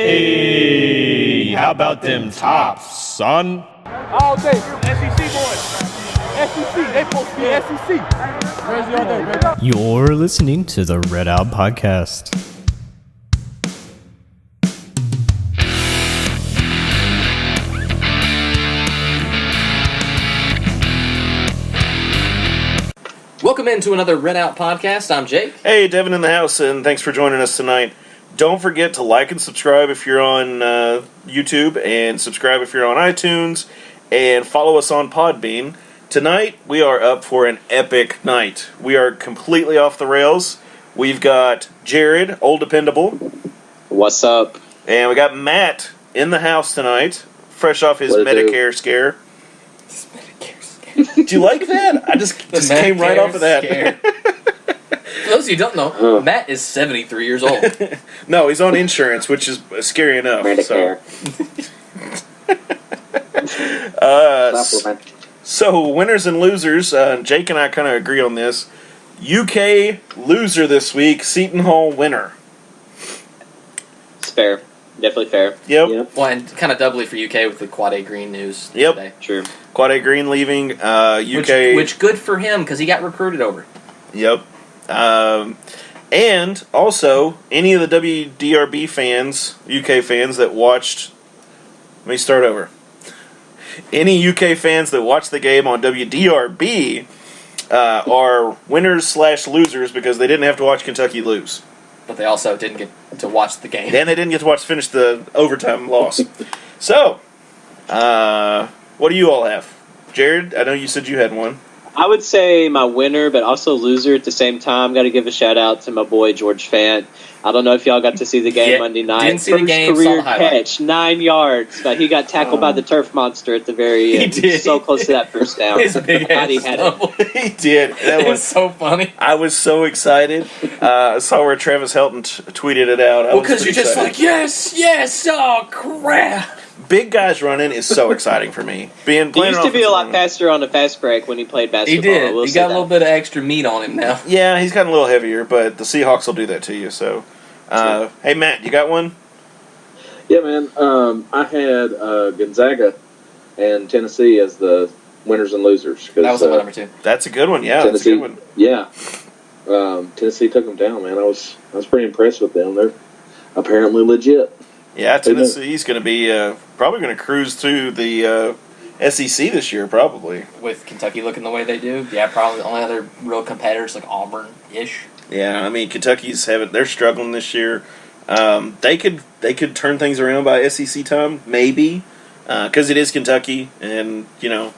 Hey, how about them tops, son? All day, SEC boys. SEC, they supposed to be SEC. Where's the other, baby? You're listening to the Red Out Podcast. Welcome into another Red Out Podcast. I'm Jake. Hey, Devin in the house, and thanks for joining us tonight. Don't forget to like and subscribe if you're on YouTube, and subscribe if you're on iTunes, and follow us on Podbean. Tonight, we are up for an epic night. We are completely off the rails. We've got Jared, old dependable. What's up? And we got Matt in the house tonight, fresh off his Medicare scare. Do you like that? I just came right off of that. For those of you who don't know, Matt is 73 years old. No, he's on insurance, which is scary enough. Medicare. So, winners and losers. Jake and I kind of agree on this. UK loser this week, Seton Hall winner. It's fair. Definitely fair. Yep. Well, and kind of doubly for UK with the Quad A Green news today. True. Quad A Green leaving. UK. Which good for him, because he got recruited over. Yep. And also, any of the WDRB fans, UK fans that watched... Let me start over. Any UK fans that watched the game on WDRB are winners/losers because they didn't have to watch Kentucky lose. But they also didn't get to watch the game. And they didn't get to finish the overtime loss. So, what do you all have? Jared, I know you said you had one. I would say my winner, but also loser at the same time. Got to give a shout out to my boy George Fant. I don't know if y'all got to see the game Monday night. Didn't see the game. Career catch, 9 yards, but he got tackled by the turf monster at the very end. He did. So close to that first down. His big ass he had it. He did. That It was so funny. I was so excited. I saw where Travis Helton tweeted it out. Well, because you're just like, yes, oh crap. Big guys running is so exciting for me. He used to be a lot faster on the fast break when he played basketball. He did. He got a little bit of extra meat on him now. Yeah, he's gotten a little heavier, but the Seahawks will do that to you. So, hey Matt, you got one? Yeah, man. I had Gonzaga and Tennessee as the winners and losers. That was my number two. That's a good one. Yeah, Tennessee, that's a good one. Yeah. Tennessee took them down, man. I was pretty impressed with them. They're apparently legit. Yeah, Tennessee's going to be probably going to cruise through the SEC this year, probably. With Kentucky looking the way they do, yeah, probably the only other real competitors like Auburn-ish. Yeah, I mean they're struggling this year. They could turn things around by SEC time, maybe, because it is Kentucky, and you know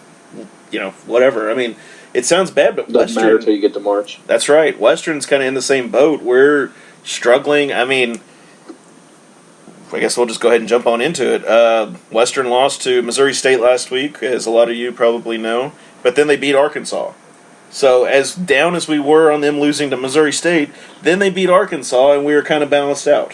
whatever. I mean, it sounds bad, but doesn't matter until you get to March. That's right. Western's kind of in the same boat. We're struggling. I mean, I guess we'll just go ahead and jump on into it. Western lost to Missouri State last week, as a lot of you probably know, but then they beat Arkansas. So as down as we were on them losing to Missouri State, then they beat Arkansas, and we were kind of balanced out.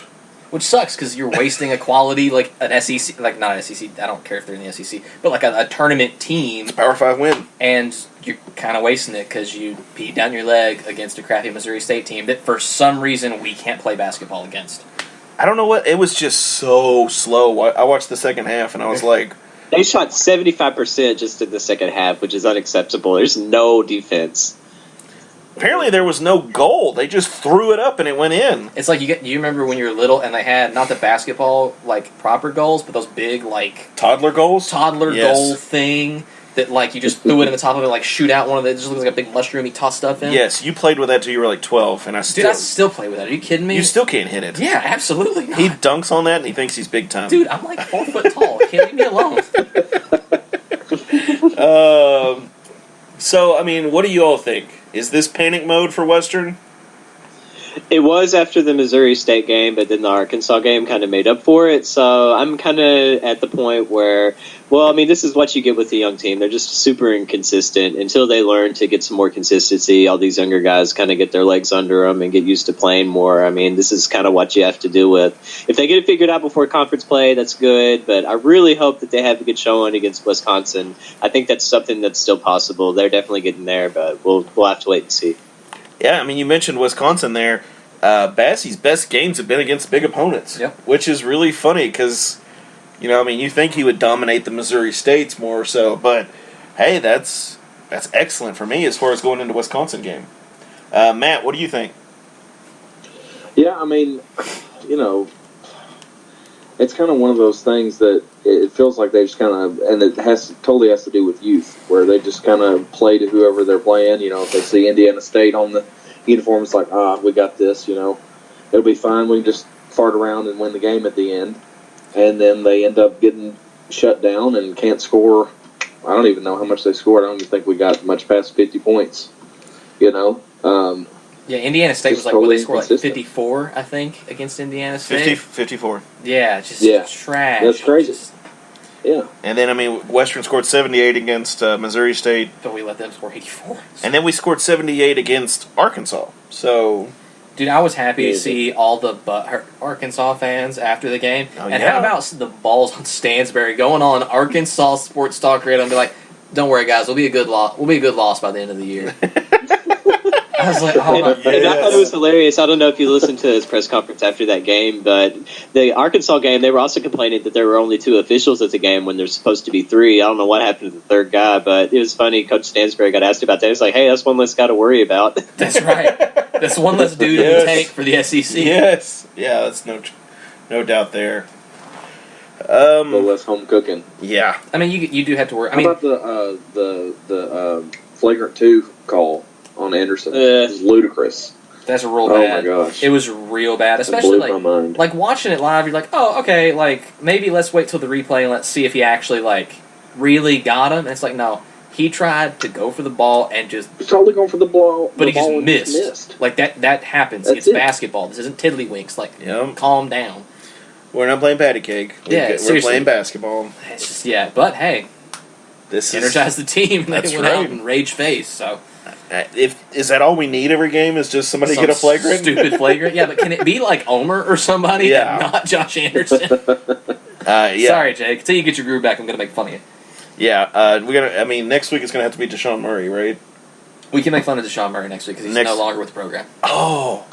Which sucks, because you're wasting a quality, like an SEC, like not an SEC, I don't care if they're in the SEC, but like a tournament team. It's a Power 5 win. And you're kind of wasting it because you beat down your leg against a crappy Missouri State team that for some reason we can't play basketball against. I don't know what, it was just so slow. I watched the second half, and I was like... They shot 75% just in the second half, which is unacceptable. There's no defense. Apparently there was no goal. They just threw it up and it went in. It's like you remember when you were little and they had not the basketball like proper goals, but those big like toddler goals? Goal thing that like you just threw it in the top of it, like shoot out one of the, it just looks like a big mushroom you toss stuff in. Yes, you played with that till you were like 12, and I still play with that. Are you kidding me? You still can't hit it. Yeah, absolutely not. He dunks on that and he thinks he's big time. Dude, I'm like 4 foot tall. Can't leave me alone. So, I mean, what do you all think? Is this panic mode for Western? It was after the Missouri State game, but then the Arkansas game kind of made up for it. So I'm kind of at the point where, well, I mean, this is what you get with the young team. They're just super inconsistent until they learn to get some more consistency. All these younger guys kind of get their legs under them and get used to playing more. I mean, this is kind of what you have to deal with. If they get it figured out before conference play, that's good. But I really hope that they have a good showing against Wisconsin. I think that's something that's still possible. They're definitely getting there, but we'll have to wait and see. Yeah, I mean, you mentioned Wisconsin there. Bassie's best games have been against big opponents. Yep. Which is really funny because, you think he would dominate the Missouri States more so, but hey, that's excellent for me as far as going into Wisconsin game. Matt, what do you think? Yeah, it's kind of one of those things that it feels like they just kind of, and it totally has to do with youth, where they just kind of play to whoever they're playing. If they see Indiana State on the uniform, it's like, we got this, it'll be fine. We can just fart around and win the game at the end. And then they end up getting shut down and can't score. I don't even know how much they scored. I don't even think we got much past 50 points, Yeah, Indiana State was like, totally they scored like inconsistent. 54, I think, against Indiana State. 54. Yeah, just trash. That's crazy. Yeah. And then, Western scored 78 against Missouri State. But we let them score 84. And then we scored 78 against Arkansas. So, Dude, I was happy to see all the Arkansas fans after the game. Oh, and yeah. how about the balls on Stansbury going on Arkansas Sports Talk Radio and be like, "Don't worry, guys, we'll be a good loss by the end of the year." I was like, "Oh my god!" And I thought it was hilarious. I don't know if you listened to his press conference after that game, but the Arkansas game, they were also complaining that there were only 2 officials at the game when there's supposed to be 3. I don't know what happened to the third guy, but it was funny. Coach Stansbury got asked about that. He's like, "Hey, that's one less guy to worry about." That's right. That's one less dude in the tank for the SEC. yes. Yeah, that's no doubt there. A little less home cooking. Yeah. I mean, you do have to worry. I How mean, about the flagrant 2 call on Anderson? Uh, It was ludicrous. that's real Oh bad. my gosh. It was real bad, It especially blew my mind. like watching it live. You're like, oh, okay, like maybe let's wait till the replay and let's see if he actually really got him. And it's like, no, he tried to go for the ball and just, He's totally going for the ball, but he just and missed. Like that happens. That's It's it. basketball. This isn't tiddlywinks. Like, Yep. calm down. We're not playing patty cake. Yeah, We're seriously. playing basketball. It's just But hey, This is energize the team. And That's they went out right. and rage face. So is that all we need every game? Is just somebody some get a flagrant? stupid flagrant. Yeah, but can it be like Omer or somebody? Yeah. And not Josh Anderson. Yeah. Sorry, Jake. Until you get your groove back, I'm gonna make fun of you. Yeah. Next week it's gonna have to be Deshaun Murray, right? We can make fun of Deshaun Murray next week because he's no longer with the program. Oh.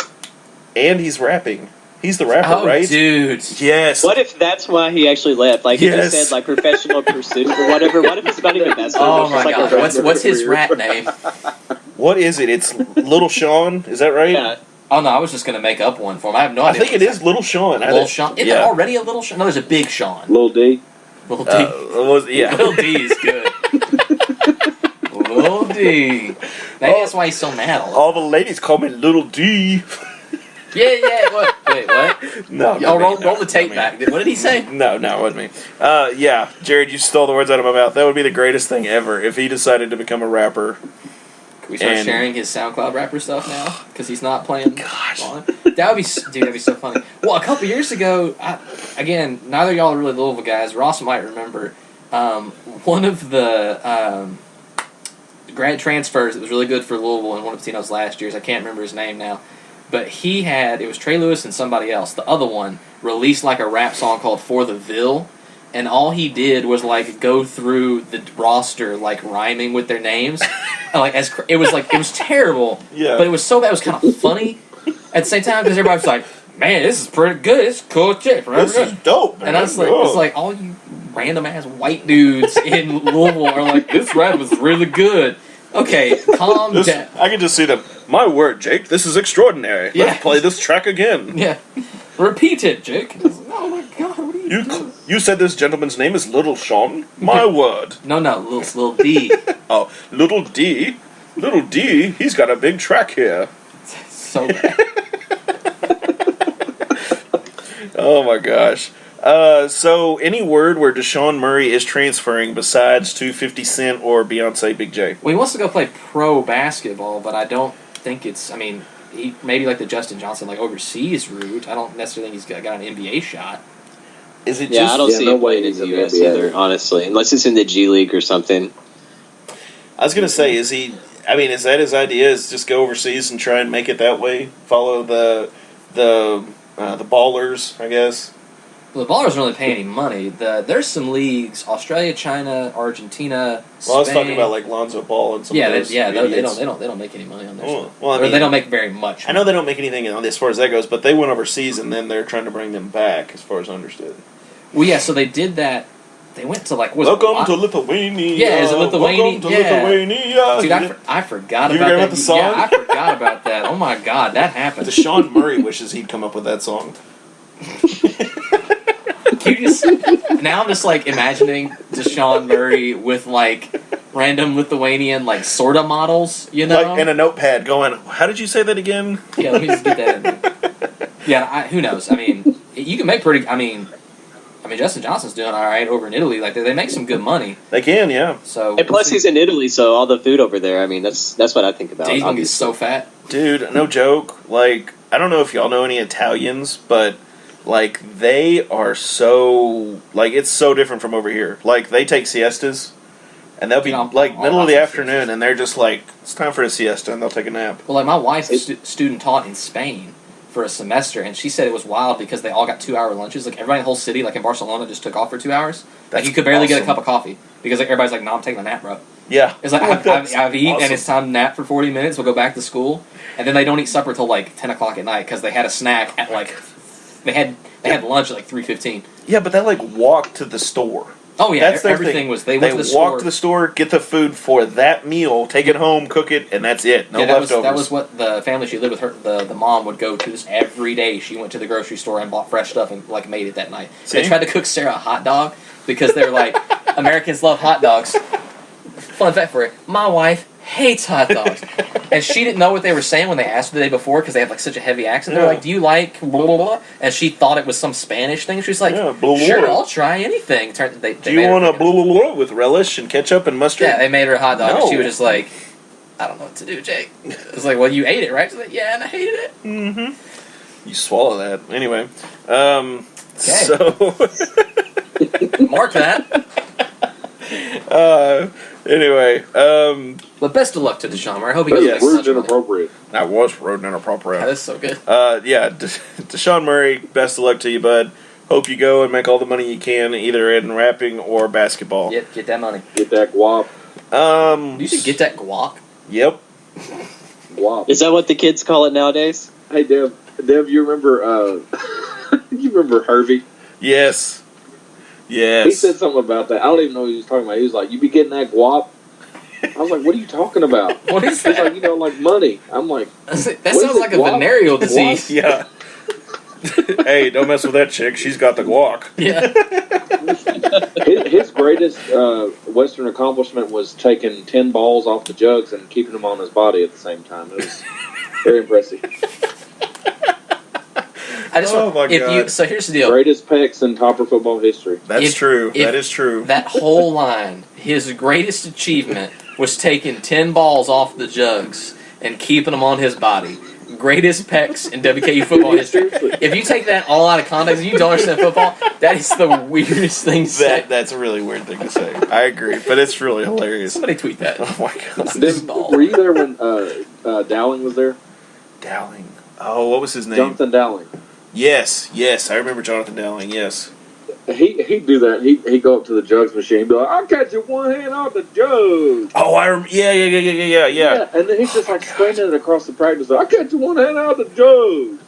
And he's rapping. He's the rapper, Oh, right? dude. Yes. What if that's why he actually left? Like, if Yes. he said, professional pursuit or whatever, what if it's not even basketball? Oh It's my just god. like a What's his rap name? What is it? It's Little Sean. Is that right? Yeah. Oh no, I was just gonna make up one for him. I have no I idea. think it is Little Sean. Little Sean. Is there Yeah. already a Little Sean? No, there's a Big Sean. Lil D. Little D. Yeah. Little D is good. Little D. Maybe that's why he's so mad all All the ladies call me Little D. Yeah. What? Wait, what? No. Y'all roll no, the tape not me. back. What did he say? No, it wasn't me. Yeah, Jared, you stole the words out of my mouth. That would be the greatest thing ever if he decided to become a rapper. Can we start And- sharing his SoundCloud rapper stuff now? Because he's not playing. Gosh. on it? That'd be so funny. Well, a couple years ago, again, neither of y'all are really Louisville guys. Ross might remember one of the grad transfers that was really good for Louisville in one of Patino's last years. I can't remember his name now. But it was Trey Lewis and somebody else. The other one released like a rap song called For the Ville. And all he did was go through the roster rhyming with their names. It was terrible. Yeah. But it was so bad. It was kind of funny at the same time because everybody was like, "Man, this is pretty good. It's a cool shit." This is dope, man. And I was like, Oh. it's like all you random ass white dudes in Louisville are like, "This rap was really good." Okay, calm down. I can just see them. My word, Jake, this is extraordinary. Yeah. Let's play this track again. Yeah, repeat it, Jake. I was like, oh my god, what are you doing? You said this gentleman's name is Little Sean? My word. No, little D. Oh, Little D? Little D, he's got a big track here. So bad. Oh my gosh. So any word where Deshaun Murray is transferring besides to 50 Cent or Beyonce Big J? Well, he wants to go play pro basketball, but I don't think it's. I mean, he maybe like the Justin Johnson overseas route. I don't necessarily think he's got an NBA shot. Is it Yeah, just I don't see no him way playing in he's the in the U.S. NBA. either, honestly. Unless it's in the G League or something. I was gonna say, is that his idea? Is just go overseas and try and make it that way? Follow the ballers, I guess. Well, the ballers don't really pay any money. There's some leagues: Australia, China, Argentina, Spain. Well, I was talking about like Lonzo Ball and some of those. They don't make any money on their stuff. Well, I Or mean, they don't make very much. I know they don't make anything as far as that goes, but they went overseas and then they're trying to bring them back, as far as I understood. Well, yeah. So they did that. They went to like Welcome to Lithuania. Yeah, is it Lithuania? Welcome to Lithuania. Dude, I forgot You about forgot that. about the song? Yeah, I forgot about that. Oh my god, that happened. Deshaun Murray wishes he'd come up with that song. Now I'm just like imagining Deshaun Murray with like random Lithuanian like sorta models, you know, Like in a notepad going, how did you say that again? Yeah, let me just get that in there. Yeah, who knows? I mean, you can make pretty. I mean, Justin Johnson's doing all right over in Italy. Like they make some good money. They can, yeah. So And plus, he's in Italy, so all the food over there. I mean, that's what I think about. He's gonna be obviously. so fat. Dude, no joke. Like, I don't know if y'all know any Italians, but like they are so it's so different from over here. Like they take siestas, and they'll be Dude, I'm like all middle of about the some afternoon, siestas. and they're just like, it's time for a siesta, and they'll take a nap. Well, like my wife's a student taught in Spain for a semester, and she said it was wild because they all got 2-hour lunches. Like everybody in the whole city, like in Barcelona, just took off for 2 hours. Like That's you could barely get a awesome. cup of coffee because like everybody's like, "No, I'm taking a nap, bro." Yeah, It's like I've eaten awesome. and it's time to nap for 40 minutes. We'll go back to school, and then they don't eat supper till like 10 o'clock at night because they had a snack at like they had lunch at like 3:15. Yeah, but they like walk to the store. Oh yeah, That's their everything thing. was they went to the walk store. to the store, get the food for that meal, take it home, cook it, and that's it. No Yeah, leftovers. that was what the family she lived with. Her the mom would go to this every day. She went to the grocery store and bought fresh stuff and like made it that night. See? They tried to cook Sarah a hot dog because they're like Americans love hot dogs. Fun fact for you: my wife hates hot dogs, and she didn't know what they were saying when they asked her the day before because they have like such a heavy accent. They're Yeah. like, "Do you like blah, blah, blah?" And she thought it was some Spanish thing. She's like, Yeah, blah, blah, "Sure, blah. I'll try anything." They Do you want a blah blah blah with relish and ketchup and mustard? Yeah, they made her a hot dog, and she No. was just like, "I don't know what to do, Jake." It's like, "Well, you ate it, right?" She's like, "Yeah, and I hated it." You swallow that anyway. So Mark that. anyway, But best of luck to Deshaun Murray. I hope he That's goes rude next and money. inappropriate. that was rude and inappropriate. Yeah, that's so good. Yeah, Deshaun Murray, best of luck to you, bud. Hope you go and make all the money you can, either in rapping or basketball. Yep, get that money. Get that guap. You should get that guac. Yep. Guap. Is that what the kids call it nowadays? Hey, Dev, you remember, you remember Hervey? Yes. He Yes. said something about that. I don't even know what he was talking about. He was like, you be getting that guap? I was like, what are you talking about? What is He's like, that? like money. I'm like, That is sounds it, like a guac? venereal Guac? disease. Yeah. Hey, don't mess with that chick. She's got the guac. Yeah. his greatest Western accomplishment was taking 10 balls off the jugs and keeping them on his body at the same time. It was very impressive. I just Oh, my God. So here's the deal. Greatest pecs in Topper football history. That's true. That is true. That whole line, his greatest achievement was taking 10 balls off the jugs and keeping them on his body. Greatest pecs in WKU football history. If you take that all out of context, you don't understand football, that is the weirdest thing to say. That's a really weird thing to say. I agree, but it's really hilarious. Somebody tweet that. Oh my god. Dev, were you there when Dowling was there? Dowling. Oh, what was his name? Jonathan Dowling. Yes, I remember Jonathan Dowling. Yes. He'd do that. He'd go up to the jugs machine and be like, I'll catch you one hand off the jug. Oh, yeah. And then he's just like spraying it across the practice. I'll catch you one hand out the jug.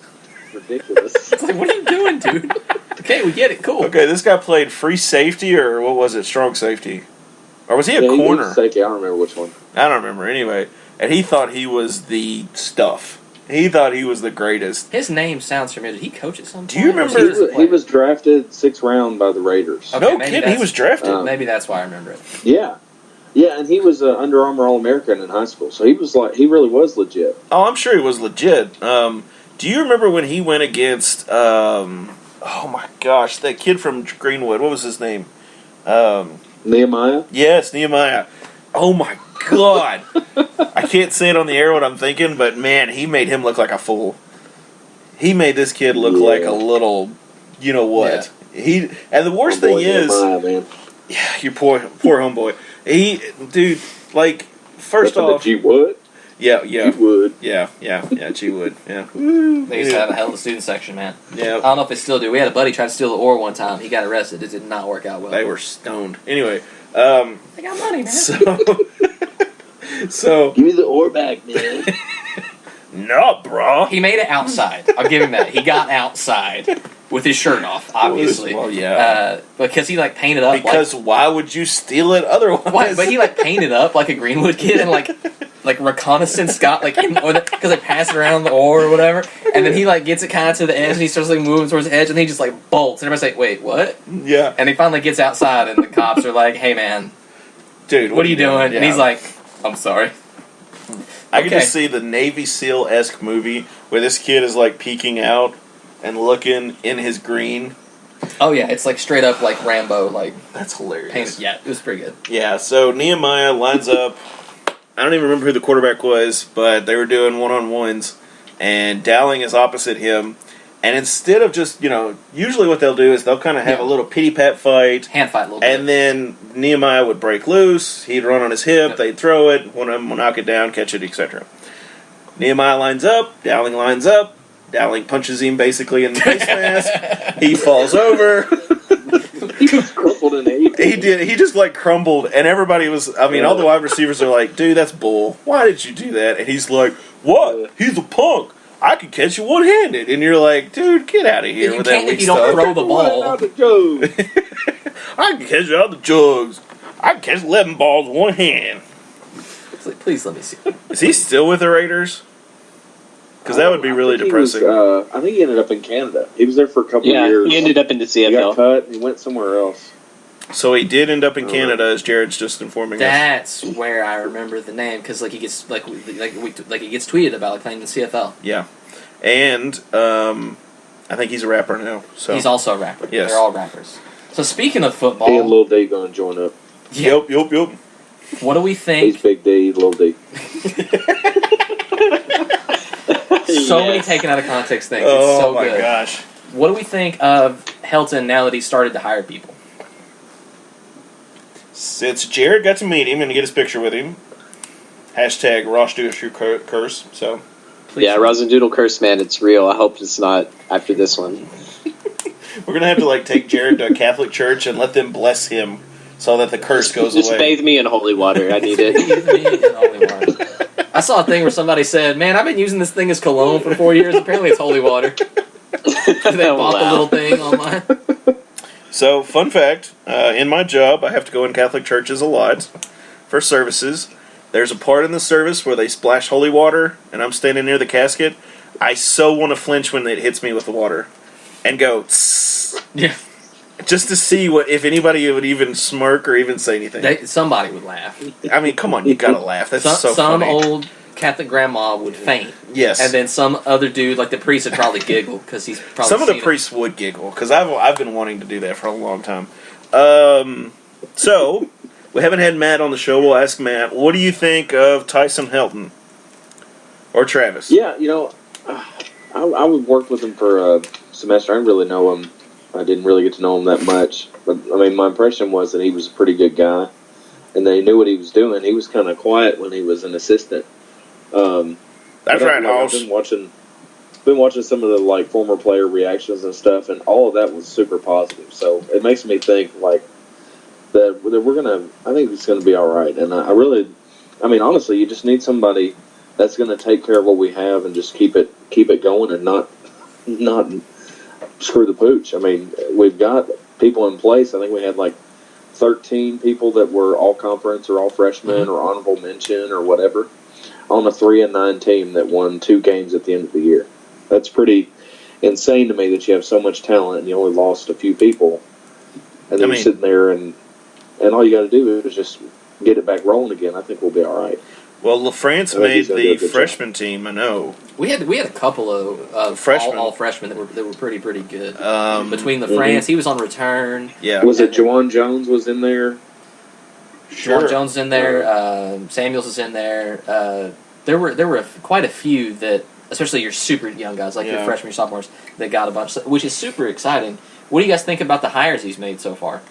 Ridiculous. It's like, what are you doing, dude? Okay, we get it. Cool. Okay, this guy played free safety or what was it? Strong safety, or was he a Yeah, he was corner? safety. I don't remember which one. I don't remember. Anyway, and he thought he was the stuff. He thought he was the greatest. His name sounds familiar. Did he coach at some Do you point? remember- He was drafted 6th round by the Raiders. Okay, No maybe kidding, he that's- was drafted. Maybe that's why I remember it. Yeah, and he was an Under Armour All-American in high school. So he really was legit. Oh, I'm sure he was legit. Do you remember when he went against? Oh my gosh, that kid from Greenwood. What was his name? Nehemiah. Yes, Nehemiah. Oh my god. I can't say it on the air what I'm thinking, but man, he made him look like a fool. He made this kid look like a little, you know what? And the worst thing is, Nehemiah, man. yeah, your poor homeboy. Dude, like, first Listen to off, G what? Yeah, You would. yeah, she would. Yeah. They used to have a hell of a student section, man. I Yeah. don't know if they still do. We had a buddy try to steal the ore one time. He got arrested. It did not work out well. They were stoned. Anyway, They got money, man. so Give me the ore back, man. no, bro. He made it outside. I'll give him that. He got outside with his shirt off, obviously. Well, yeah. Because he like painted up. Because why would you steal it otherwise? Why? But he like painted up like a Greenwood kid and like reconnaissance got like because they pass it around the ore or whatever, and then he like gets it kind of to the edge and he starts like moving towards the edge and he just like bolts and everybody's like, wait, what? Yeah. And he finally gets outside and the cops are like, hey man, Dude, what are you doing? Yeah. And he's like, I'm sorry. I can okay. just see the Navy SEAL-esque movie where this kid is like peeking out and looking in his green. Oh yeah, it's like straight up like Rambo, like That's hilarious. painted. Yeah, it was pretty good. Yeah, so Nehemiah lines up. I don't even remember who the quarterback was, but they were doing one-on-ones, and Dowling is opposite him. And instead of just, usually what they'll do is they'll kind of have a little pity-pat fight, Hand fight a little bit. and then Nehemiah would break loose, he'd run on his hip, Yep. they'd throw it, one of them will knock it down, catch it, etc. Nehemiah lines up, Dowling lines up, Dowling punches him basically in the face mask, he falls over. He was crumpled in eight. He did. He just like crumbled, and everybody was. I mean, all the wide receivers are like, "Dude, that's bull. Why did you do that?" And he's like, "What? He's a punk. I could catch you one-handed." And you're like, "Dude, get out of here you with that can't weak if you don't stuff." throw the ball. I can catch you out the jugs. I can catch 11 balls with one hand. Please let me see. Is he still with the Raiders? Because that would be really depressing. I think he ended up in Canada. He was there for a couple Yeah, of years. he ended up in the He got CFL. cut and he went somewhere else. So he did end up in Canada, as Jared's just informing us. That's where I remember the name because like he gets like he gets tweeted about like playing the CFL. Yeah, and I think he's a rapper now. So He's also a rapper. Yes. They're all rappers. So speaking of football, He and Lil D going to join up. yeah, Yup. what do we He's think? Big D, Lil D. So many Yes. taken out of context things. Oh It's so my good. gosh. What do we think of Helton now that he's started to hire people? Since Jared got to meet him and get his picture with him, hashtag Rosdeutscher curse. So Please. Yeah, Rosdeutscher curse, man, it's real. I hope it's not after this one. we're gonna have to like take Jared to a Catholic church and let them bless him so that the curse goes Just away. bathe me in holy water. I need it. I saw a thing where somebody said, "Man, I've been using this thing as cologne for 4 years. Apparently, it's holy water." They Oh, bought the wow. little thing online. So, fun fact: in my job, I have to go in Catholic churches a lot for services. There's a part in the service where they splash holy water, and I'm standing near the casket. I so want to flinch when it hits me with the water, and go tss, Yeah, just to see what if anybody would even smirk or even say anything. somebody would laugh. I mean, come on, you gotta laugh. That's so Some funny. old Catholic grandma would faint, Yes, and then some other dude, like the priest, would probably giggle because he's probably some of the seen it. priests would giggle because I've been wanting to do that for a long time. So we haven't had Matt on the show. We'll ask Matt. What do you think of Tyson Helton or Travis? Yeah, I would work with him for a semester. I didn't really know him. I didn't really get to know him that much. But, I mean, my impression was that he was a pretty good guy. And they knew what he was doing. He was kind of quiet when he was an assistant. That's right, I've Hoss. been watching some of the former player reactions and stuff, and all of that was super positive. So it makes me think that we're gonna. I think it's gonna be all right. And I mean, honestly, you just need somebody that's gonna take care of what we have and just keep it going and not screw the pooch. I mean, we've got people in place. I think we had 13 people that were all conference or all freshmen or honorable mention or whatever on a 3-9 team that won 2 games at the end of the year. That's pretty insane to me that you have so much talent and you only lost a few people. And then you're sitting there and all you got to do is just get it back rolling again. I think we'll be all right. Well, LaFrance I think made he's gonna do the a good freshman team. I know. We had a couple of Freshmen. all freshmen that were pretty good. Between Mhm. LaFrance, he was on return. Yeah. Was it Juwan Jones was in there? John Jones is in there. Samuels is in there. There were quite a few that, especially your super young guys, like your freshmen, your sophomores, that got a bunch, which is super exciting. What do you guys think about the hires he's made so far?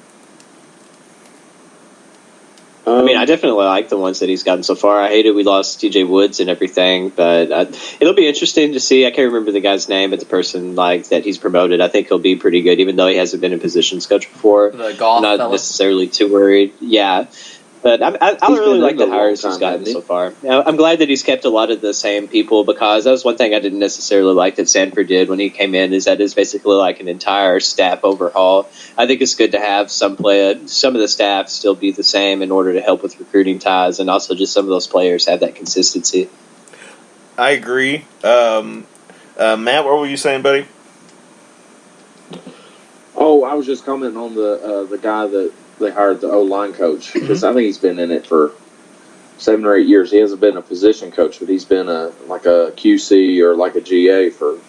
I mean, I definitely like the ones that he's gotten so far. I hated we lost TJ Woods and everything, but it'll be interesting to see. I can't remember the guy's name, but the person like that he's promoted, I think he'll be pretty good, even though he hasn't been in positions coach before. The golf Not fella. necessarily too worried. Yeah. But I really like the hires he's gotten so far. I'm glad that he's kept a lot of the same people, because that was one thing I didn't necessarily like that Sanford did when he came in, is that it's basically like an entire staff overhaul. I think it's good to have some of the staff still be the same in order to help with recruiting ties, and also just some of those players have that consistency. I agree. Matt, what were you saying, buddy? Oh, I was just commenting on the guy that they hired, the O-line coach, because I think he's been in it for 7 or 8 years. He hasn't been a position coach, but he's been like a QC or like a GA for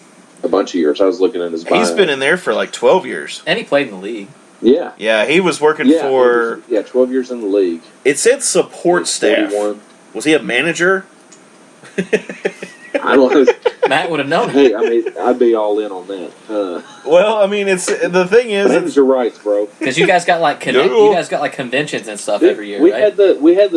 a bunch of years. I was looking at his bio. He's been in there for like 12 years. And he played in the league. Yeah. Yeah, he was working for... 12 years in the league. It said support staff. 41. Was he a manager? I don't know. Matt would have known. Hey, I mean, I'd be all in on that. Well, I mean, it's the thing is... Manager rights, bro. Because you guys got like conventions and stuff every year, right? We had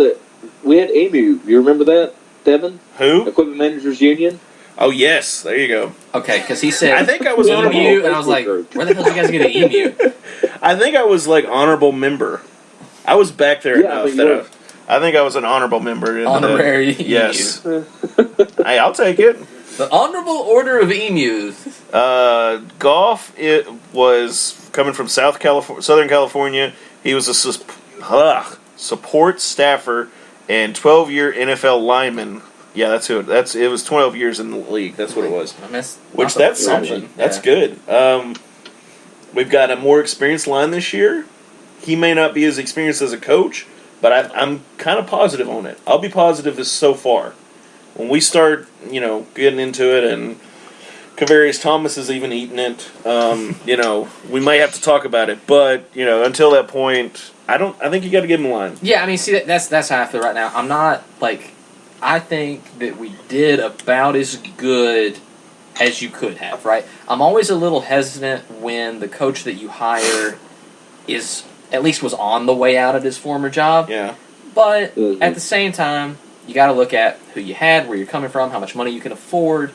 EMU. You remember that, Devin? Who? Equipment Managers Union. Oh, yes. There you go. Okay, because he said... I think I was honorable. EMU, and I was like, where the hell did you guys get an EMU? I think I was like honorable member. I was back there enough that I think I was an honorable member. Honorary EMU. Yes. Hey, I'll take it. The Honorable Order of Emus. Goff, it was coming from Southern California. He was a support staffer and 12-year NFL lineman. Yeah, that's who. It was 12 years in the league. That's what it was. That's something. That's good. We've got a more experienced line this year. He may not be as experienced as a coach, but I'm kind of positive on it. I'll be positive this so far. When we start, getting into it, and Kavarius Thomas is even eating it, we might have to talk about it. But until that point, I think you got to give him a line. Yeah, I mean, see, that's how I feel right now. I'm not like, I think that we did about as good as you could have, right? I'm always a little hesitant when the coach that you hire was on the way out of his former job. Yeah. But at the same time, you got to look at who you had, where you're coming from, how much money you can afford.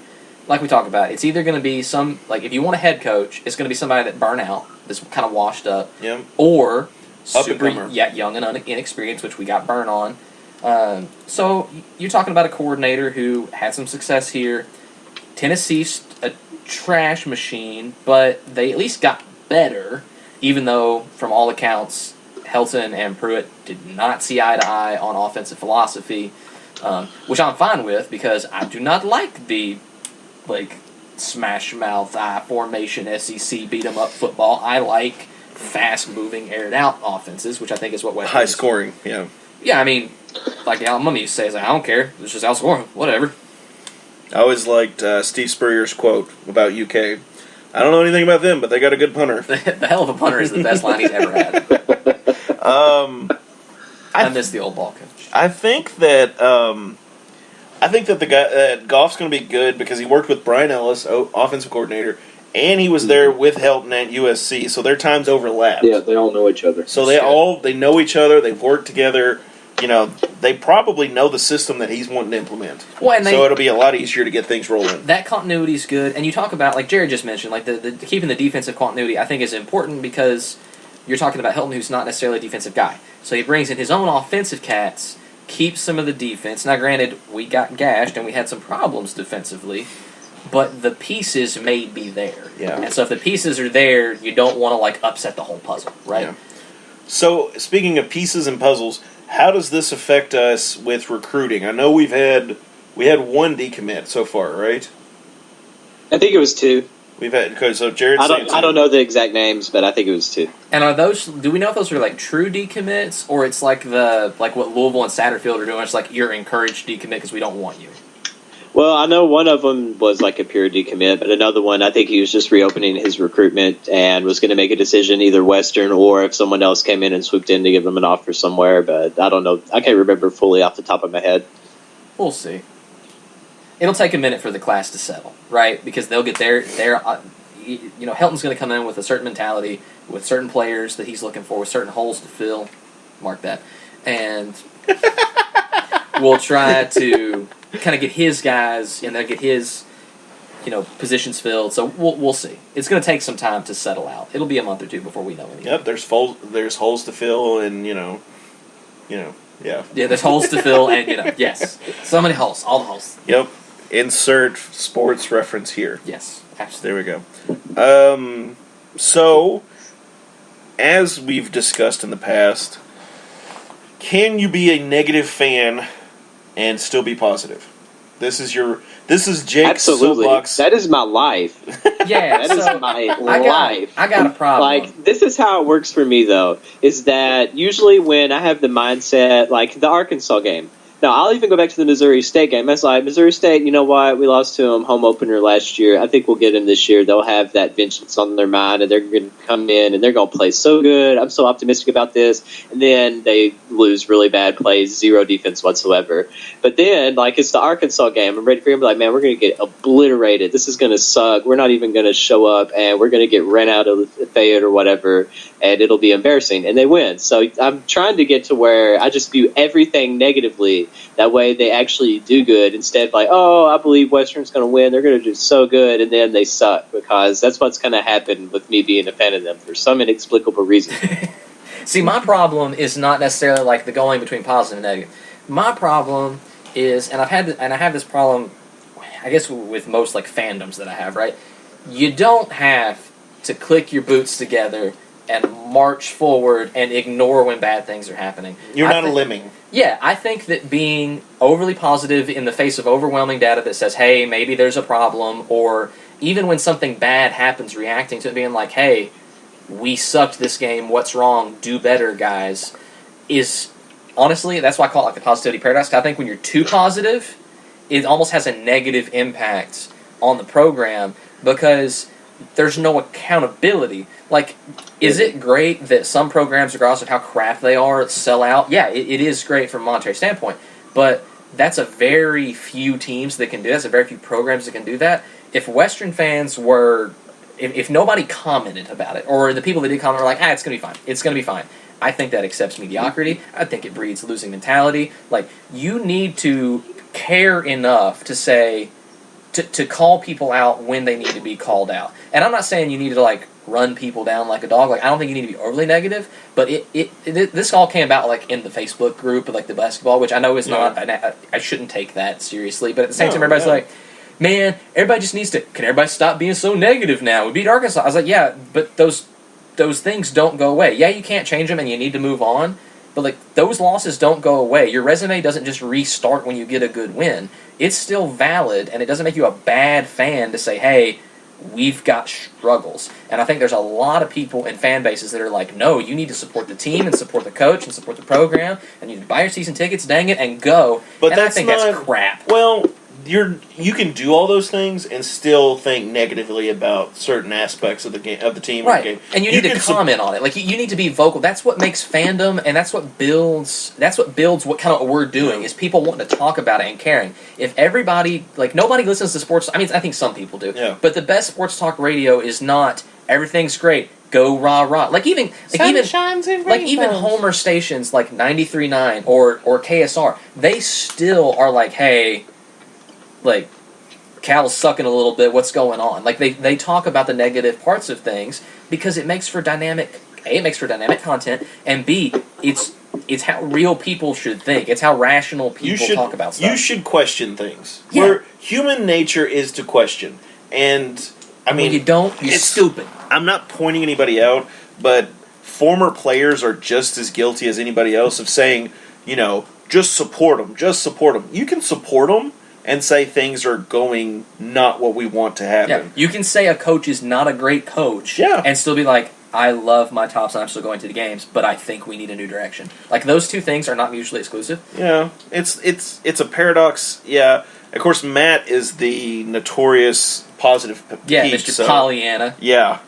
Like we talked about, it's either going to be if you want a head coach, it's going to be somebody that burnt out, that's kind of washed up, or super young and inexperienced, which we got burnt on. So you're talking about a coordinator who had some success here. Tennessee's a trash machine, but they at least got better, even though, from all accounts, Helton and Pruitt did not see eye to eye on offensive philosophy, which I'm fine with, because I do not like the smash mouth I formation SEC beat 'em up football. I like fast moving, aired out offenses, which I think is what West high scoring. Yeah. Yeah, I mean, like Al Mummy used to say, I don't care. It's just outscoring. Whatever. I always liked Steve Spurrier's quote about UK. I don't know anything about them, but they got a good punter. The hell of a punter is the best line he's ever had. I miss the old ball coach. I think that the guy Goff's going to be good because he worked with Brian Ellis, offensive coordinator, and he was there with Helton at USC, so their times overlapped. Yeah, they all know each other. So they know each other. They've worked together. They probably know the system that he's wanting to implement. Well, so it'll be a lot easier to get things rolling. That continuity is good, and you talk about, like Jared just mentioned, like the keeping the defensive continuity. I think is important because you're talking about Helton, who's not necessarily a defensive guy. So he brings in his own offensive cats, keeps some of the defense. Now, granted, we got gashed and we had some problems defensively, but the pieces may be there. Yeah. And so if the pieces are there, you don't want to upset the whole puzzle, right? Yeah. So speaking of pieces and puzzles, how does this affect us with recruiting? I know we had one decommit so far, right? I think it was 2. We've had Jared. I don't know the exact names, but I think it was 2. And are those? Do we know if those are true decommits, or it's like what Louisville and Satterfield are doing? It's like you're encouraged decommit because we don't want you. Well, I know one of them was a pure decommit, but another one, I think he was just reopening his recruitment and was going to make a decision either Western or if someone else came in and swooped in to give him an offer somewhere. But I don't know. I can't remember fully off the top of my head. We'll see. It'll take a minute for the class to settle, right? Because they'll get their Helton's going to come in with a certain mentality, with certain players that he's looking for, with certain holes to fill. Mark that. and we'll try to kind of get his guys and then get his positions filled. So we'll see. It's going to take some time to settle out. It'll be a month or two before we know anything. Yep, there's holes to fill, and yeah. Yeah, there's holes to fill, and yes, so many holes, all the holes. Yep. Insert sports reference here. Yes, absolutely. There we go. So, as we've discussed in the past, can you be a negative fan and still be positive? This is Jake's Absolutely. soapbox. That is my life. Yeah, That is my life. I got a problem. Like, this is how it works for me, though, is that usually when I have the mindset, like the Arkansas game. Now, I'll even go back to the Missouri State game. It's like, Missouri State, you know what? We lost to them home opener last year. I think we'll get them this year. They'll have that vengeance on their mind, and they're going to come in, and they're going to play so good. I'm so optimistic about this. And then they lose really bad plays, zero defense whatsoever. But then, like, it's the Arkansas game. I'm ready for him to be like, man, we're going to get obliterated. This is going to suck. We're not even going to show up, and we're going to get ran out of Fayette or whatever, and it'll be embarrassing. And they win. So I'm trying to get to where I just view everything negatively. That way they actually do good instead of like, oh, I believe Western's going to win. They're going to do so good, and then they suck, because that's what's going to happen with me being a fan of them for some inexplicable reason. See, my problem is not necessarily like the going between positive and negative. My problem is, and I have this problem, I guess, with most like fandoms that I have, right? You don't have to click your boots together and march forward and ignore when bad things are happening. You're not a lemming. Yeah, I think that being overly positive in the face of overwhelming data that says, hey, maybe there's a problem, or even when something bad happens, reacting to it being like, hey, we sucked this game, what's wrong, do better, guys, is, honestly, that's why I call it like the positivity paradox. I think when you're too positive, it almost has a negative impact on the program, because there's no accountability. Like, is it great that some programs, regardless of how crap they are, sell out? Yeah, it is great from a monetary standpoint, but that's a very few teams that can do that. That's a very few programs that can do that. If Western fans were, if nobody commented about it, or the people that did comment were like, it's going to be fine, it's going to be fine, I think that accepts mediocrity. I think it breeds losing mentality. Like, you need to care enough to say, to call people out when they need to be called out. And I'm not saying you need to, like, run people down like a dog. Like, I don't think you need to be overly negative, but this all came about, like, in the Facebook group of, like, the basketball, which I know is not, I shouldn't take that seriously, but at the same time, everybody's like, man, everybody just needs to, can everybody stop being so negative now? We beat Arkansas. I was like, yeah, but those things don't go away. Yeah, you can't change them and you need to move on, but, like, those losses don't go away. Your resume doesn't just restart when you get a good win. It's still valid, and it doesn't make you a bad fan to say, hey, we've got struggles. And I think there's a lot of people in fan bases that are like, no, you need to support the team and support the coach and support the program, and you need to buy your season tickets, dang it, and go. But and that's I think not, that's crap. Well, you can do all those things and still think negatively about certain aspects of the game, of the team, right? Or the game. And you need to comment on it. Like, you need to be vocal. That's what makes fandom, and that's what builds. That's what builds what kind of what we're doing, is people wanting to talk about it and caring. If everybody, like, nobody listens to sports. I mean, I think some people do. Yeah. But the best sports talk radio is not everything's great. Go rah rah. Like even Homer stations like 93.9 or KSR, they still are like, hey, like, Cal's sucking a little bit, what's going on? Like, they talk about the negative parts of things because it makes for dynamic content, and B, it's how real people should think. It's how rational people talk about stuff. You should question things. Yeah. Where human nature is to question. And, I mean, when you don't, you're stupid. I'm not pointing anybody out, but former players are just as guilty as anybody else of saying, just support them, just support them. You can support them and say things are going not what we want to happen. Yeah, you can say a coach is not a great coach, and still be like, I love my tops and I'm still going to the games, but I think we need a new direction. Like, those two things are not mutually exclusive. Yeah, it's a paradox. Yeah, of course, Matt is the notorious positive peak, Mr. Pollyanna. Yeah.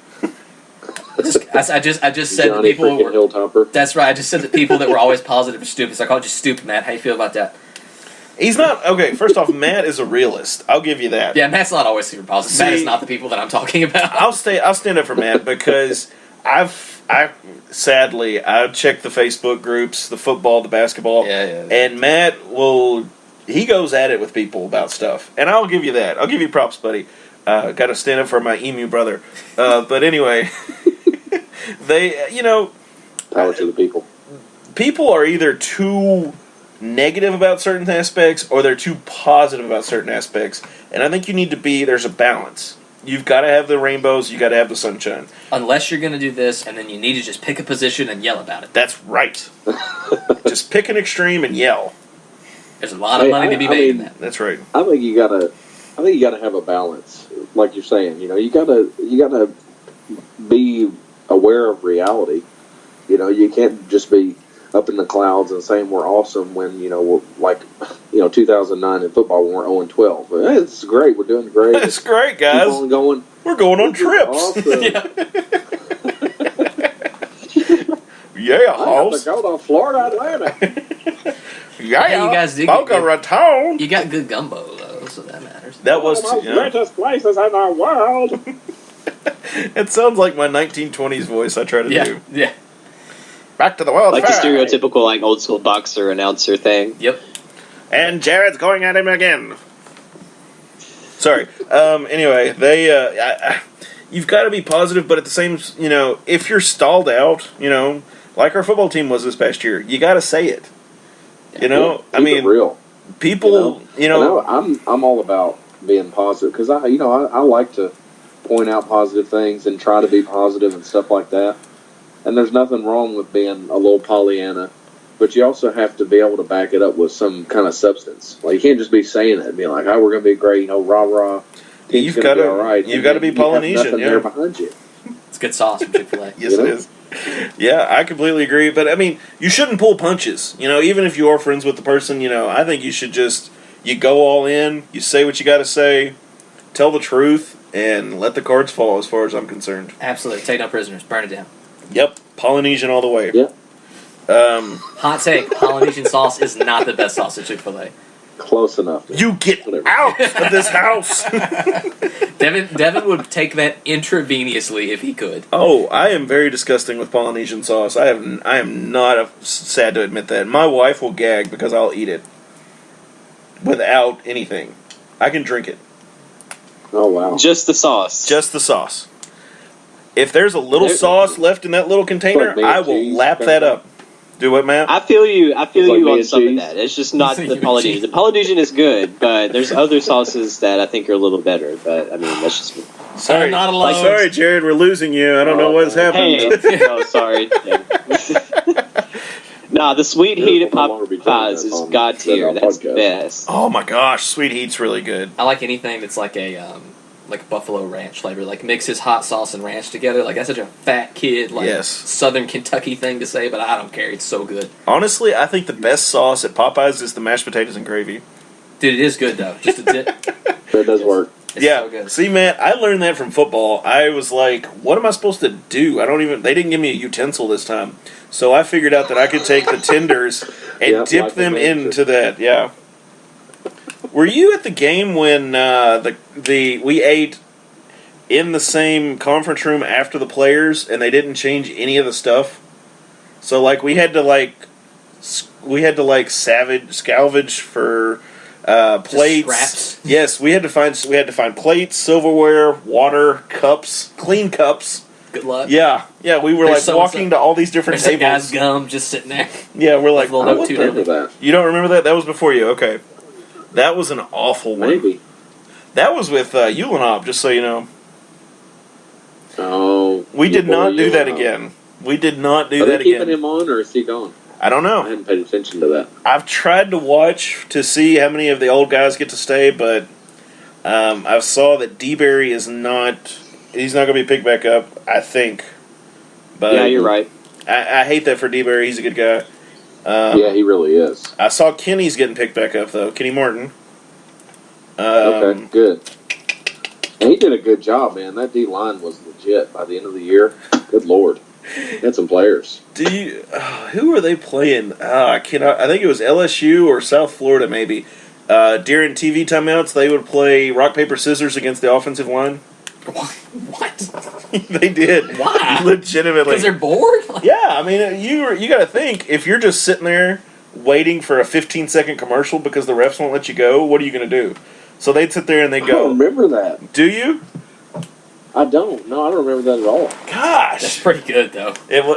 I just said that Johnny people were Hilltopper. That's right. I just said that people that were always positive are stupid. So I called you stupid, Matt. How you feel about that? He's not okay. First off, Matt is a realist. I'll give you that. Yeah, Matt's not always super positive. Matt is not the people that I'm talking about. I'll stand up for Matt because sadly, I check the Facebook groups, the football, the basketball, Yeah. and Matt he goes at it with people about stuff, and I'll give you that. I'll give you props, buddy. Got to stand up for my emu brother. But anyway, Power to the people. People are either too negative about certain aspects or they're too positive about certain aspects, and I think there's a balance. You've got to have the rainbows, you got to have the sunshine. Unless you're going to do this, and then you need to just pick a position and yell about it. That's right. Just pick an extreme and yell. There's a lot of money to be made in that. That's right. I think you gotta have a balance, like you're saying. You gotta be aware of reality. You can't just be up in the clouds and saying we're awesome when we're 2009 in football when we're 0-12. Hey, it's great. We're doing great. It's great, guys. Keep on going. We're going on trips. Awesome. Yeah, I have to go to Florida Atlantic. Yeah, Hey, you guys did Boca Raton. You got good gumbo, though, so that matters. That was greatest places in the world. It sounds like my 1920s voice I try to do. Yeah. Back to the world. Like the fair. stereotypical old school boxer announcer thing. Yep. And Jared's going at him again. Sorry. Anyway, you've got to be positive, but at the same, if you're stalled out, like our football team was this past year, you got to say it. Keep it real. People, I'm all about being positive because I like to point out positive things and try to be positive and stuff like that. And there's nothing wrong with being a little Pollyanna, but you also have to be able to back it up with some kind of substance. Like you can't just be saying it and be like, "Oh, we're going to be great," rah rah. You've got to be all right. You've got to be Polynesian. There behind you. It's good sauce from Chick-fil-A. Yes, it is. Yeah, I completely agree. But, you shouldn't pull punches. Even if you are friends with the person, I think you should you go all in, you say what you got to say, tell the truth, and let the cards fall as far as I'm concerned. Absolutely. Take no prisoners. Burn it down. Yep, Polynesian all the way. Yeah. Hot take, Polynesian sauce is not the best sauce at Chick-fil-A. Close enough. You get out of this house! Devin would take that intravenously if he could. Oh, I am very disgusting with Polynesian sauce. I am not sad to admit that. My wife will gag because I'll eat it without anything. I can drink it. Oh, wow. Just the sauce. Just the sauce. If there's a little sauce left in that little container, Like I will lap that up. Do what, Matt? I feel you Like on mac some and of cheese? that. It's just not Mac the and Polynesian. The Polynesian is good, but there's other sauces that I think are a little better. But that's just me. Sorry, I'm not alone. Sorry, Jared, we're losing you. I don't know what's happened. Hey, oh sorry. Nah, the sweet heat at no longer be Popeyes doing is that god tier. on That's the podcast. best. Oh my gosh, sweet heat's really good. I like anything that's like a buffalo ranch flavor. Like mixes hot sauce and ranch together. Like that's such a fat kid, Yes. Southern Kentucky thing to say, but I don't care. It's so good. Honestly, I think the best sauce at Popeyes is the mashed potatoes and gravy. Dude, it is good though. Just a dip. That does work. It's Yeah, so good. see, Matt, I learned that from football. I was like, what am I supposed to do? They didn't give me a utensil this time. So I figured out that I could take the tenders and Yeah, dip like them the mixer. into that, yeah. Were you at the game when we ate in the same conference room after the players and they didn't change any of the stuff? So, we had to, salvage for plates. Scraps? Yes, we had to find plates, silverware, water, cups, clean cups. Good luck. Yeah, we were There's walking to all these different There's that tables. guy's gum just sitting there. Yeah, we're like, Well, I no, don't too remember different. that. you don't remember that? That was before you. Okay, that was an awful one. Maybe. That was with Ulanop, just so you know. Oh. We did not do that Ulanop. again. We did not do Are that they keeping again. him on, or is he gone? I don't I know. hadn't paid attention to that. I've tried to watch to see how many of the old guys get to stay, but I saw that D-Berry is not. He's not going to be picked back up, I think. But Yeah, you're right. I hate that for D-Berry. He's a good guy. Yeah, he really is. I saw Kenny's getting picked back up, though. Kenny Martin. Okay, good. And he did a good job, man. That D line was legit by the end of the year. Good lord, had some players. Who are they playing? I cannot. I think it was LSU or South Florida, maybe. During TV timeouts, they would play rock paper scissors against the offensive line. What? They did. Why? Legitimately. Because they're bored? Like, Yeah, I mean, you got to think, if you're just sitting there waiting for a 15-second commercial because the refs won't let you go, what are you going to do? So they'd sit there and they'd I go, don't remember that. do you? I don't. No, I don't remember that at all. Gosh. that's pretty good, though. We'll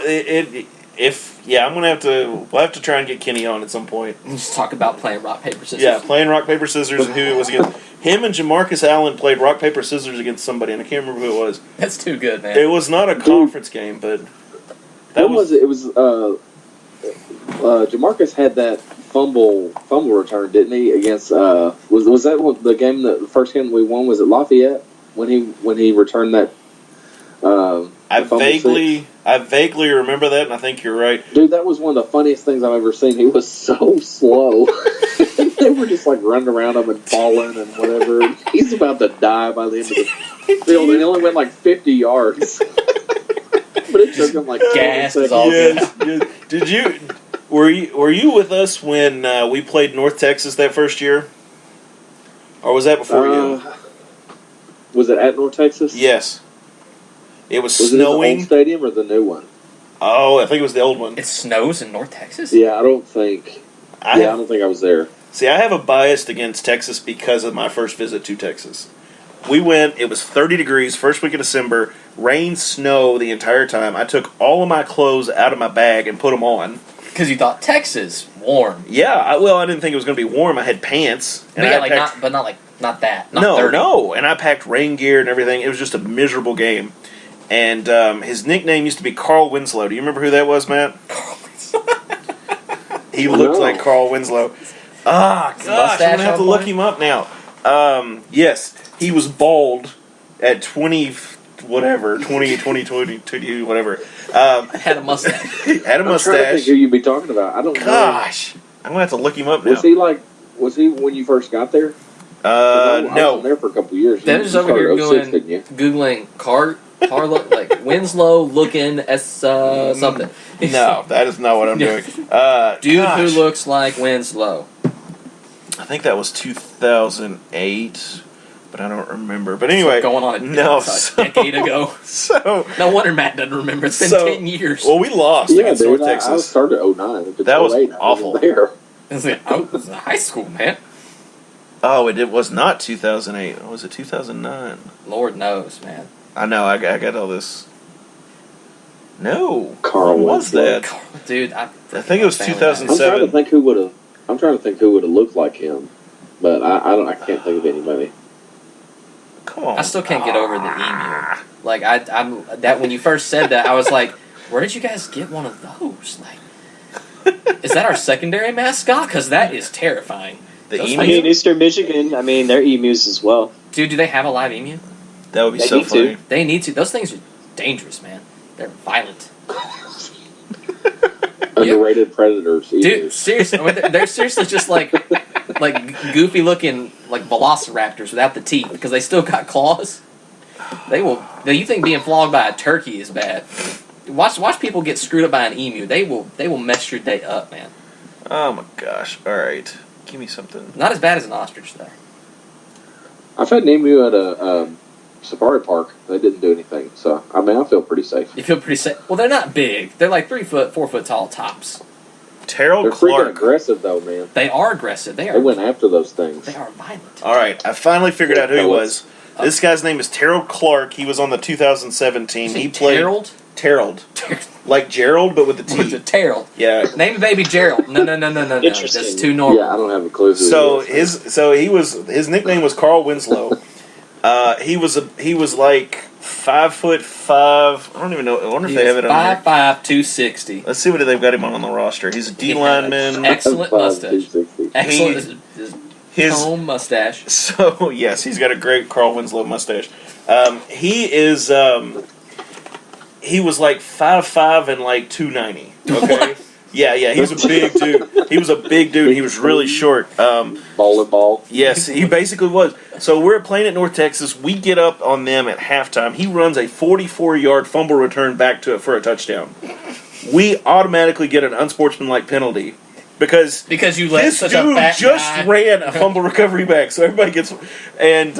have to try and get Kenny on at some point. Let's talk about playing rock, paper, scissors. Yeah, playing rock, paper, scissors and who it was against. Him and Jamarcus Allen played rock, paper, scissors against somebody, and I can't remember who it was. That's too good, man. It was not a conference game, but What was it? It was Jamarcus had that fumble return, didn't he? Against was that the game the first game we won? Was it Lafayette when he returned that? I vaguely remember that, and I think you're right. Dude, that was one of the funniest things I've ever seen. He was so slow. They were just like running around him and falling and whatever. He's about to die by the end of the field, and he only went like 50 yards. But it took him like gas 20 is all Yes. Did you? Were you with us when we played North Texas that first year, or was that before you? Was it at North Texas? Yes. It was Was snowing. it the old stadium or the new one? Oh, I think it was the old one. It snows in North Texas? Yeah, I don't think I was there. See, I have a bias against Texas because of my first visit to Texas. We went, it was 30 degrees, first week of December, rain, snow the entire time. I took all of my clothes out of my bag and put them on. Because you thought Texas, warm. Yeah, I didn't think it was going to be warm. I had pants. And But yeah, I packed, not that. Not 30. No, and I packed rain gear and everything. It was just a miserable game. And his nickname used to be Carl Winslow. Do you remember who that was, Matt? He looked like Carl Winslow. Ah, gosh, I'm going to have to look him up now. Yes, he was bald at 20, whatever, 22, whatever. Had a mustache. Had a I'm trying to mustache. think who you'd be talking about. I don't know. Gosh, I'm going to have to look him up now. Was he when you first got there? I No. was there for a couple of years. Dennis You over here started 06, didn't you? Googling like Winslow looking as something. No, that is not what I'm doing. Dude gosh. who looks like Winslow. I think that was 2008, but I don't remember. But anyway, So going on a decade ago. So No wonder Matt doesn't remember. It's been 10 years. Well, we lost Yeah, against dude, North I Texas. started 09. That was 08, awful. I wasn't there. I was in high school, man. Oh, it was not 2008. Was it 2009? Lord knows, man. I know. I got all this. No, Carl when was Winslow. that? Dude, I think it was I'm 2007. trying to think who would have. I'm trying to think who would have looked like him, but I can't think of anybody. Come on. I still can't get over the emu. Like I'm that when you first said that, I was like, where did you guys get one of those? Like, is that our secondary mascot? Because that is terrifying. The Those emu? I mean, Eastern Michigan, they're emus as well. Dude, do they have a live emu? That would be They so need to. funny. They need to. Those things are dangerous, man. They're violent. Underrated predators. Dude, seriously, they're seriously just like goofy looking like velociraptors without the teeth because they still got claws. They will. Now you think being flogged by a turkey is bad? Watch people get screwed up by an emu. They will mess your day up, man. Oh my gosh! All right, give me something. Not as bad as an ostrich though. I've had an emu at a safari park. They didn't do anything, so I feel pretty safe. You feel pretty safe. Well, they're not big. They're like 3 foot, 4 foot tall tops. Terrell They're freaking Clark. aggressive, though, man. They are aggressive. They They went after those things. They are violent. All right, I finally figured out who he Tell was. This guy's name is Terrell Clark. He was on the 2017. He played Terrell, like Gerald, but with the T. With the Terrell. Yeah. Name the baby Gerald. No. Interesting. That's too normal. Yeah, I don't have a clue who So he is. his nickname was Carl Winslow. He was like 5'5". I don't even know. I wonder if they have it on there. 5'5", 260. Let's see what they've got him on the roster. He's a D lineman. Excellent mustache. 260. Excellent. His Comb mustache. So yes, he's got a great Carl Winslow mustache. He was like 5'5" and like 290. Okay. Yeah, he was a big dude. He was a big dude. He was really short. Bowling ball. Yes, he basically was. So we're playing at North Texas. We get up on them at halftime. He runs a 44-yard fumble return back to it for a touchdown. We automatically get an unsportsmanlike penalty because you let this such dude a fat just guy. ran a fumble recovery back. So everybody gets and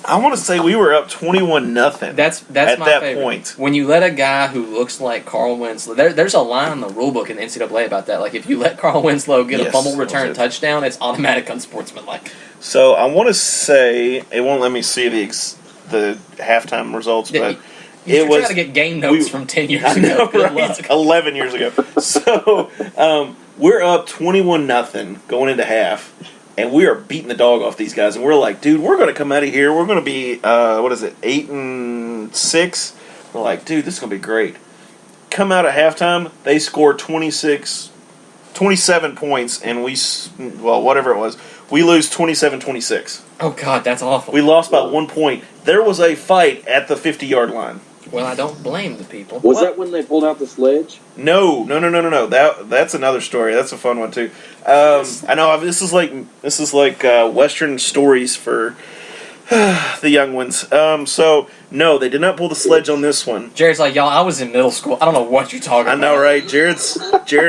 I want to say we were up 21-0. That's at my that favorite. point. When you let a guy who looks like Carl Winslow, there's a line in the rule book in the NCAA about that. Like, if you let Carl Winslow get a Yes, fumble that was return it. touchdown, it's automatic unsportsmanlike. So I want to say it won't let me see the halftime results, but You're it was trying to get game notes from 10 years I ago. know, Good right? luck. 11 years ago. So we're up 21-0 going into half, and we are beating the dog off these guys. And we're like, dude, we're going to come out of here. We're going to be 8-6. We're like, dude, this is going to be great. Come out at halftime, they score 27 points, and whatever it was, we lose 27-26. Oh, God, that's awful. We lost by 1 point. There was a fight at the 50-yard line. Well, I don't blame the people. Was that when they pulled out the sledge? No. That's another story. That's a fun one too. I know this is like Western stories for the young ones. So no, they did not pull the sledge on this one. Jared's like, y'all, I was in middle school. I don't know what you're talking I about. know, right? Jared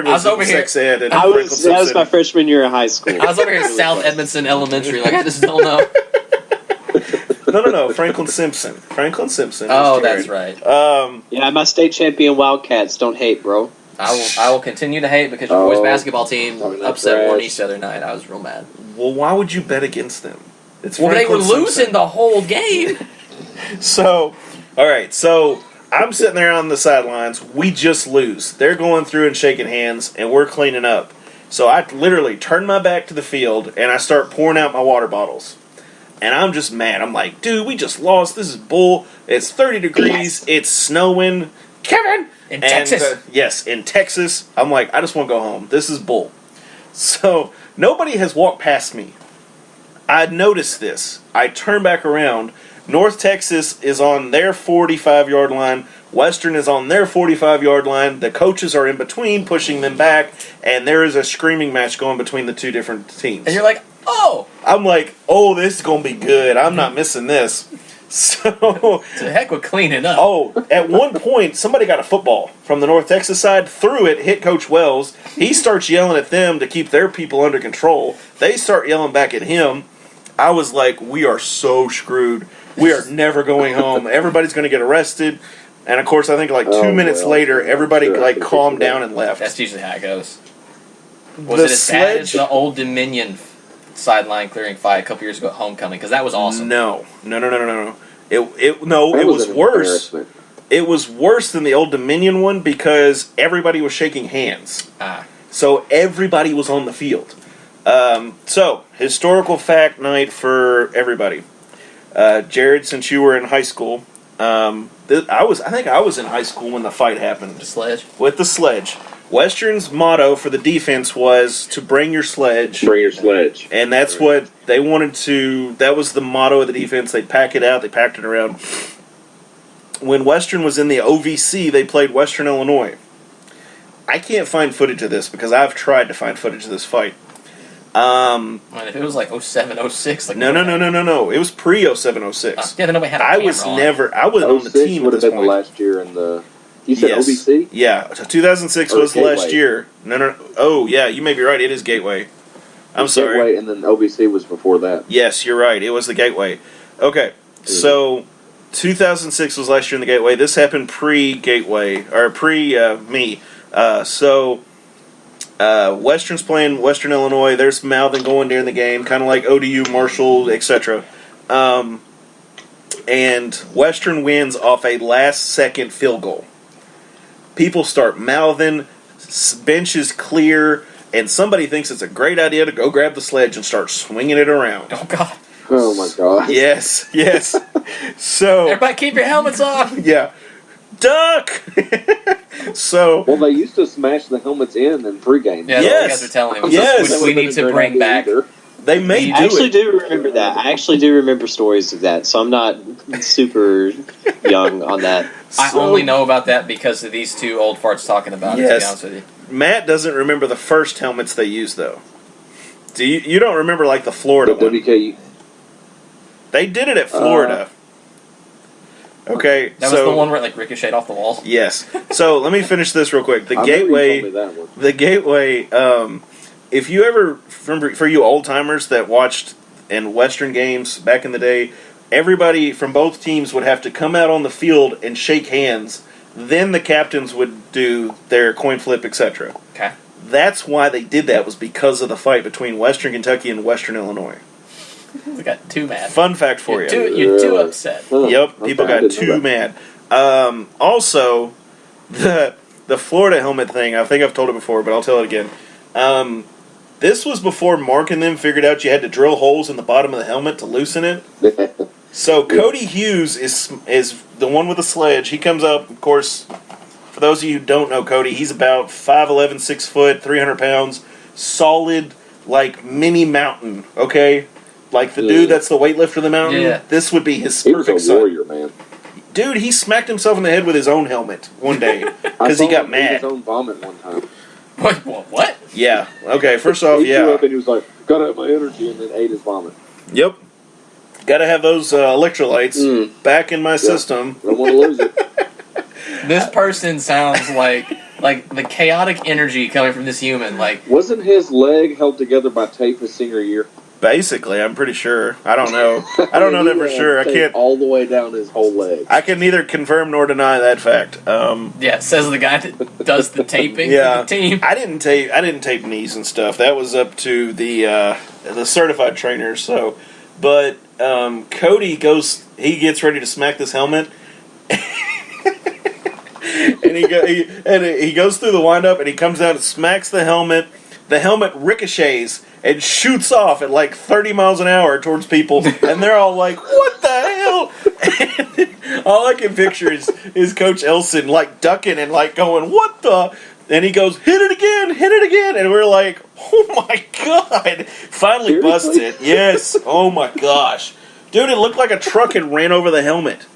was over in here. sex ed. And That was my freshman year of high school. I was over here at South Edmondson Elementary. Like, I just don't know. No. Franklin Simpson. Oh, is that's Jared. right. Yeah, my state champion Wildcats. Don't hate, bro. I will continue to hate because your boys' basketball team talking that upset trash. Warren East the other night. I was real mad. Well, why would you bet against them? It's Well, they were Franklin losing Simpson. the whole game. So, all right. So I'm sitting there on the sidelines. We just lose. They're going through and shaking hands, and we're cleaning up. So I literally turn my back to the field, and I start pouring out my water bottles. And I'm just mad. I'm like, dude, we just lost. This is bull. It's 30 degrees. It's snowing. Kevin! In Texas. Yes, in Texas. I'm like, I just want to go home. This is bull. So nobody has walked past me. I noticed this. I turn back around. North Texas is on their 45-yard line. Western is on their 45-yard line. The coaches are in between, pushing them back. And there is a screaming match going between the two different teams. And you're like, oh! I'm like, oh, this is going to be good. I'm not missing this. So, To heck with cleaning up. at one point, somebody got a football from the North Texas side, threw it, hit Coach Wells. He starts yelling at them to keep their people under control. They start yelling back at him. I was like, we are so screwed. We are never going home. Everybody's going to get arrested. And, of course, I think like 2 minutes later, everybody calmed down and left. That's usually how it goes. Was The it as bad as sledge- the Old Dominion sideline clearing fight a couple years ago at homecoming? Because that was awesome. No. It That was an worse. embarrassment. It was worse than the Old Dominion one because everybody was shaking hands. So everybody was on the field. So, historical fact night for everybody. Jared, since you were in high school, I think I was in high school when the fight happened. The sledge. With the sledge. Western's motto for the defense was to bring your sledge. Bring your sledge. And that's what they wanted to. That was the motto of the defense. They pack it out. They packed it around. When Western was in the OVC, they played Western Illinois. I can't find footage of this because I've tried to find footage of this fight. Man, if it was like 07, 06, like No. It was pre 07, 06. yeah, then nobody had a I camera was on. never. I was on the 06 team at would have this been point. the last year in the. You said Yes. OVC? Yeah, 2006 Or was the last Gateway. year. No. Oh, yeah, you may be right. It is Gateway. I'm sorry. Gateway, and then OVC was before that. Yes, you're right. It was the Gateway. Okay, so 2006 was last year in the Gateway. This happened pre-Gateway, or pre-me. Western's playing Western Illinois. There's mouthing going during the game, kind of like ODU, Marshall, etc. And Western wins off a last-second field goal. People start mouthing, benches clear, and somebody thinks it's a great idea to go grab the sledge and start swinging it around. Oh, God. Oh my god. Yes. So, Everybody keep your helmets on. yeah. Duck! So, Well, they used to smash the helmets in pregame. Yeah, Yes. you guys are telling me. Yes. We need to bring back. they may I do actually it. do remember that. I actually do remember stories of that, so I'm not super young on that. I So- only know about that because of these two old farts talking about it, to be Yes. honest with you. Matt doesn't remember the first helmets they used, though. Do you don't remember, like, the Florida The one? WKU. They did it at Florida. Okay, That was the one where it like ricocheted off the walls. Yes. So let me finish this real quick. The I remember you Gateway. told me that one. The Gateway. If you ever, for you old timers that watched in Western games back in the day, everybody from both teams would have to come out on the field and shake hands. Then the captains would do their coin flip, etc. Okay. That's why they did that, was because of the fight between Western Kentucky and Western Illinois. We got too mad. Fun fact for you. You're too upset. Yep, people got too mad. Also, the Florida helmet thing, I think I've told it before, but I'll tell it again. This was before Mark and them figured out you had to drill holes in the bottom of the helmet to loosen it. So Cody Hughes is the one with the sledge. He comes up, of course, for those of you who don't know Cody, he's about 5'11", 6 foot, 300 pounds, solid, like mini mountain, okay? Like the dude that's the weightlifter of the mountain, this would be his perfect He was a warrior, man. Dude, he smacked himself in the head with his own helmet one day because he got mad. His own vomit one time. What? Yeah. Okay. First off, he threw up and he was like, "Gotta have my energy," and then ate his vomit. Yep. Got to have those electrolytes back in my system. Don't want to lose it. This person sounds like the chaotic energy coming from this human. Like, wasn't his leg held together by tape his senior year? Basically, I'm pretty sure. I don't know. I don't know that for sure. I can't. All the way down his whole leg. I can neither confirm nor deny that fact. Says the guy that does the taping for the team. I didn't tape knees and stuff. That was up to the certified trainers. So, but Cody gets ready to smack this helmet, and he goes through the windup and he comes down and smacks the helmet. The helmet ricochets and shoots off at like 30 miles an hour towards people, and they're all like, "What the hell?" And all I can picture is Coach Elson like ducking and like going, "What the?" And he goes, hit it again, and we're like, "Oh my god!" Finally Seriously? busts it. Yes. Oh my gosh, dude! It looked like a truck had ran over the helmet.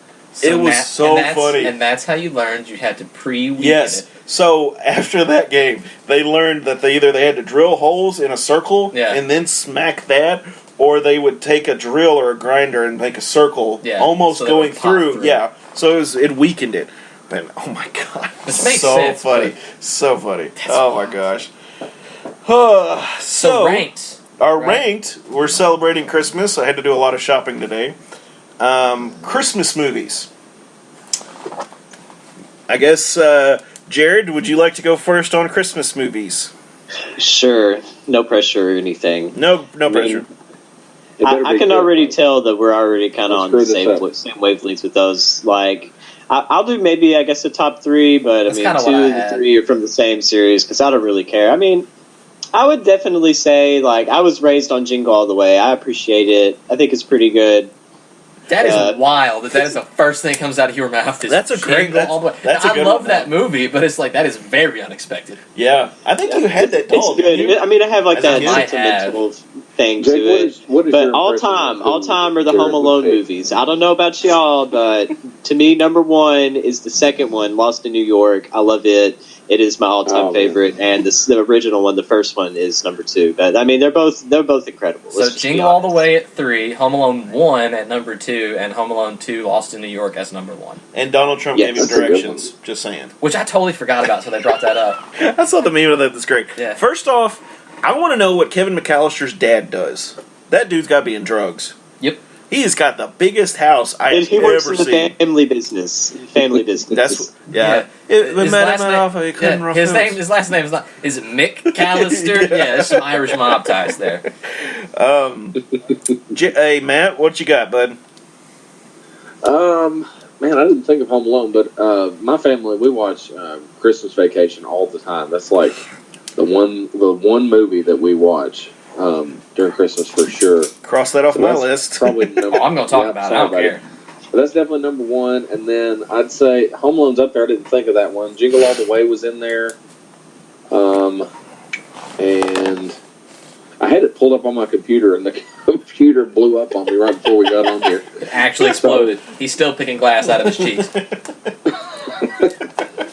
It was so funny. And that's how you learned you had to pre-weaken it. So after that game, they learned that they had to drill holes in a circle and then smack that, or they would take a drill or a grinder and make a circle, almost so going through. Yeah, so it weakened it. But oh my god, this makes so sense. Funny, so funny. Oh my gosh. So ranked. Ranked. We're celebrating Christmas. I had to do a lot of shopping today. Christmas movies. I guess. Jared, would you like to go first on Christmas movies? Sure. No pressure or anything. No pressure. I can already tell that we're already kind of on the same wavelengths with those. Like, I'll do maybe, I guess, a top three, but That's 2 of the 3 are from the same series because I don't really care. I mean, I would definitely say, like, I was raised on Jingle All the Way. I appreciate it. I think it's pretty good. That is wild. That is the first thing that comes out of your mouth. That's a great. I love that movie, but it's like that is very unexpected. Yeah, I think you had that doll. It's good. I mean, I have like that sentimental thing to it. But all time are the Home Alone movies. I don't know about y'all, but to me, number one is the second one, Lost in New York. I love it. It is my all-time favorite, and the original one, the first one, is number 2. But I mean, they're both incredible. So Jingle All the Way at 3, Home Alone 1 at number 2, and Home Alone 2, Lost in New York as number 1. And Donald Trump gave him directions. Just saying. Which I totally forgot about, so they brought that up. I saw the meme of that. That's great. Yeah. First off, I want to know what Kevin McAllister's dad does. That dude's got to be in drugs. Yep. He's got the biggest house I have he works ever in the seen. Family business. That's His last name is McCallister. Yeah, there's some Irish mob ties there. Hey Matt, what you got, bud? Man, I didn't think of Home Alone, but my family, we watch Christmas Vacation all the time. That's like the one movie that we watch during Christmas for sure. Cross that off my list. Probably I'm going to talk about it. I don't care. But that's definitely number one. And then I'd say Home Alone's up there. I didn't think of that one. Jingle All the Way was in there. And I had it pulled up on my computer, and the computer blew up on me right before we got on here. It actually exploded. He's still picking glass out of his cheeks.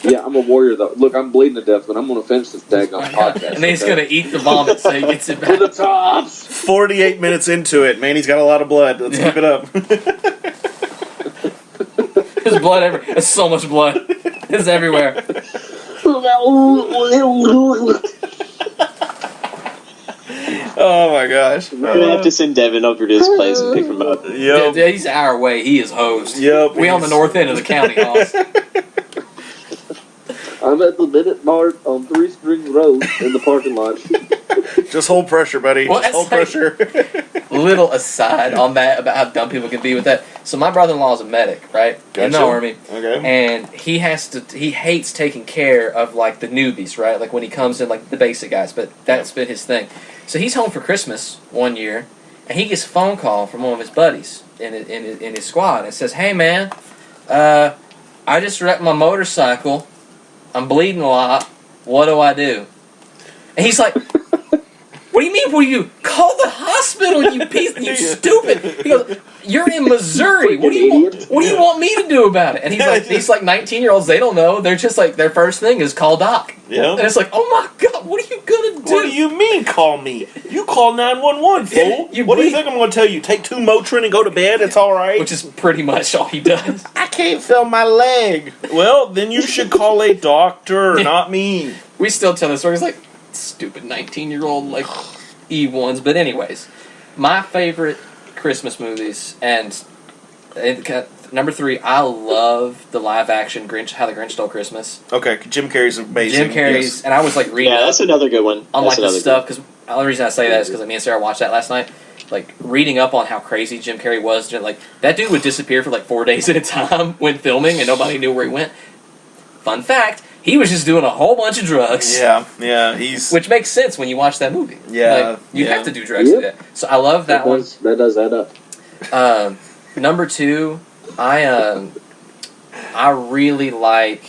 Yeah, I'm a warrior, though. Look, I'm bleeding to death, but I'm going to finish this daggone podcast. And then he's going to eat the vomit so he gets it back. To the tops! 48 minutes into it, man. He's got a lot of blood. Let's keep it up. There's blood everywhere. There's so much blood. It's everywhere. Oh my gosh. We're gonna have to send Devin over to his place and pick him up. Yep. He's our way. He is host. Yep. We on the north end of the county, Hoss. I'm at the Minute Mart on 3 Springs Road in the parking lot. Just hold pressure, buddy. Well, Just hold that's pressure. Little aside on that about how dumb people can be with that. So my brother-in-law is a medic, right? In the Gotcha. Army. Okay. And he hates taking care of like the newbies, right? Like when he comes in, like the basic guys. But that's been his thing. So he's home for Christmas one year, and he gets a phone call from one of his buddies in his squad. And it says, "Hey man, I just wrecked my motorcycle. I'm bleeding a lot. What do I do?" And he's like, "What do you mean? What do you call the hospital? You piece, you stupid!" He goes, "You're in Missouri. What do you want me to do about it?" And he's like 19-year-olds. They don't know. They're just like their first thing is call doc. Yeah. And it's like, oh my god, what are you gonna do? What do you mean call me? You call 911, fool. What do you think I'm going to tell you? Take 2 Motrin and go to bed? It's all right. Which is pretty much all he does. I can't feel my leg. Well, then you should call a doctor, not me. We still tell this story. It's like stupid 19-year-old like E1s. But anyways, my favorite Christmas movies and number 3, I love the live-action Grinch, How the Grinch Stole Christmas. Okay, Jim Carrey's amazing. Jim Carrey's, yes. And I was like reading. Yeah, that's another good one. On like That's the stuff, because the only reason I say that is because me and Sarah watched that last night. Like reading up on how crazy Jim Carrey was, like that dude would disappear for like 4 days at a time when filming, and nobody knew where he went. Fun fact: he was just doing a whole bunch of drugs. Yeah, he's Which makes sense when you watch that movie. Yeah, like, you yeah. have to do drugs to do that. So I love that one. That does add up. Number 2, I really like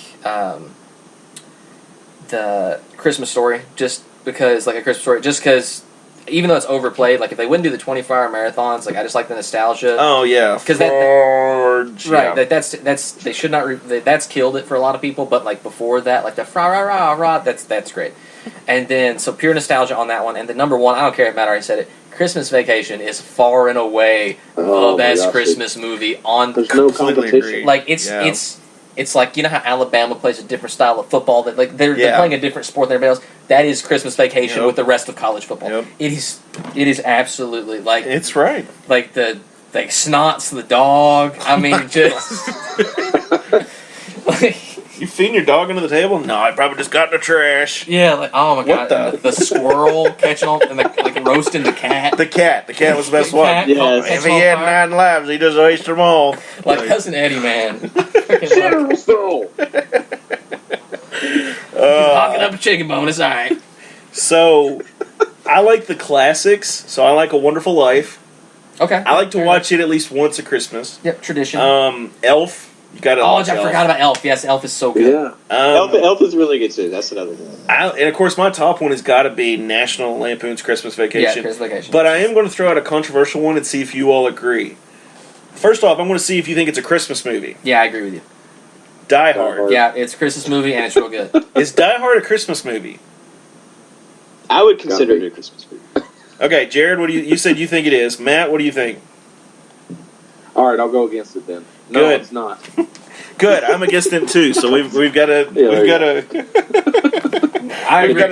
the Christmas Story, just because even though it's overplayed, like if they wouldn't do the 24-hour marathons, like I just like the nostalgia. Oh yeah, because that's they should not that's killed it for a lot of people. But like before that, like the fra ra ra ra, that's great. And then so pure nostalgia on that one. And the number 1, I don't care if Matt already said it. Christmas Vacation is far and away the best Christmas movie on. There's no competition. Like it's like, you know how Alabama plays a different style of football, that like they're playing a different sport than everybody else. That is Christmas Vacation with the rest of college football. Yep. It is absolutely like it's right. Like the Snots the dog. I mean, just like, you feeding your dog under the table? No, I probably just got in the trash. Yeah, like oh my What god, the squirrel catching on and like roasting the cat. The cat was the best The one. cat Yes. If he had 9 lives, he just wasted them all. Like Cousin Eddie, man. General Store. Hocking up a chicken bone, it's alright. So, I like the classics. So I like A Wonderful Life. Okay. I like to watch it at least once at Christmas. Yep, tradition. Elf. You got to watch I Elf. forgot about Elf. Yes, Elf is so good. Yeah. Elf is really good too. That's another one. And of course, my top one has got to be National Lampoon's Christmas Vacation. Yeah, Christmas Vacation. But I am going to throw out a controversial one and see if you all agree. First off, I'm going to see if you think it's a Christmas movie. Yeah, I agree with you. Die Hard. Yeah, it's a Christmas movie and it's real good. Is Die Hard a Christmas movie? I would consider it a Christmas movie. Okay, Jared, what do you said you think it is. Matt, what do you think? All right, I'll go against it then. No, Good. it's not. Good. I'm against it too. So we've got a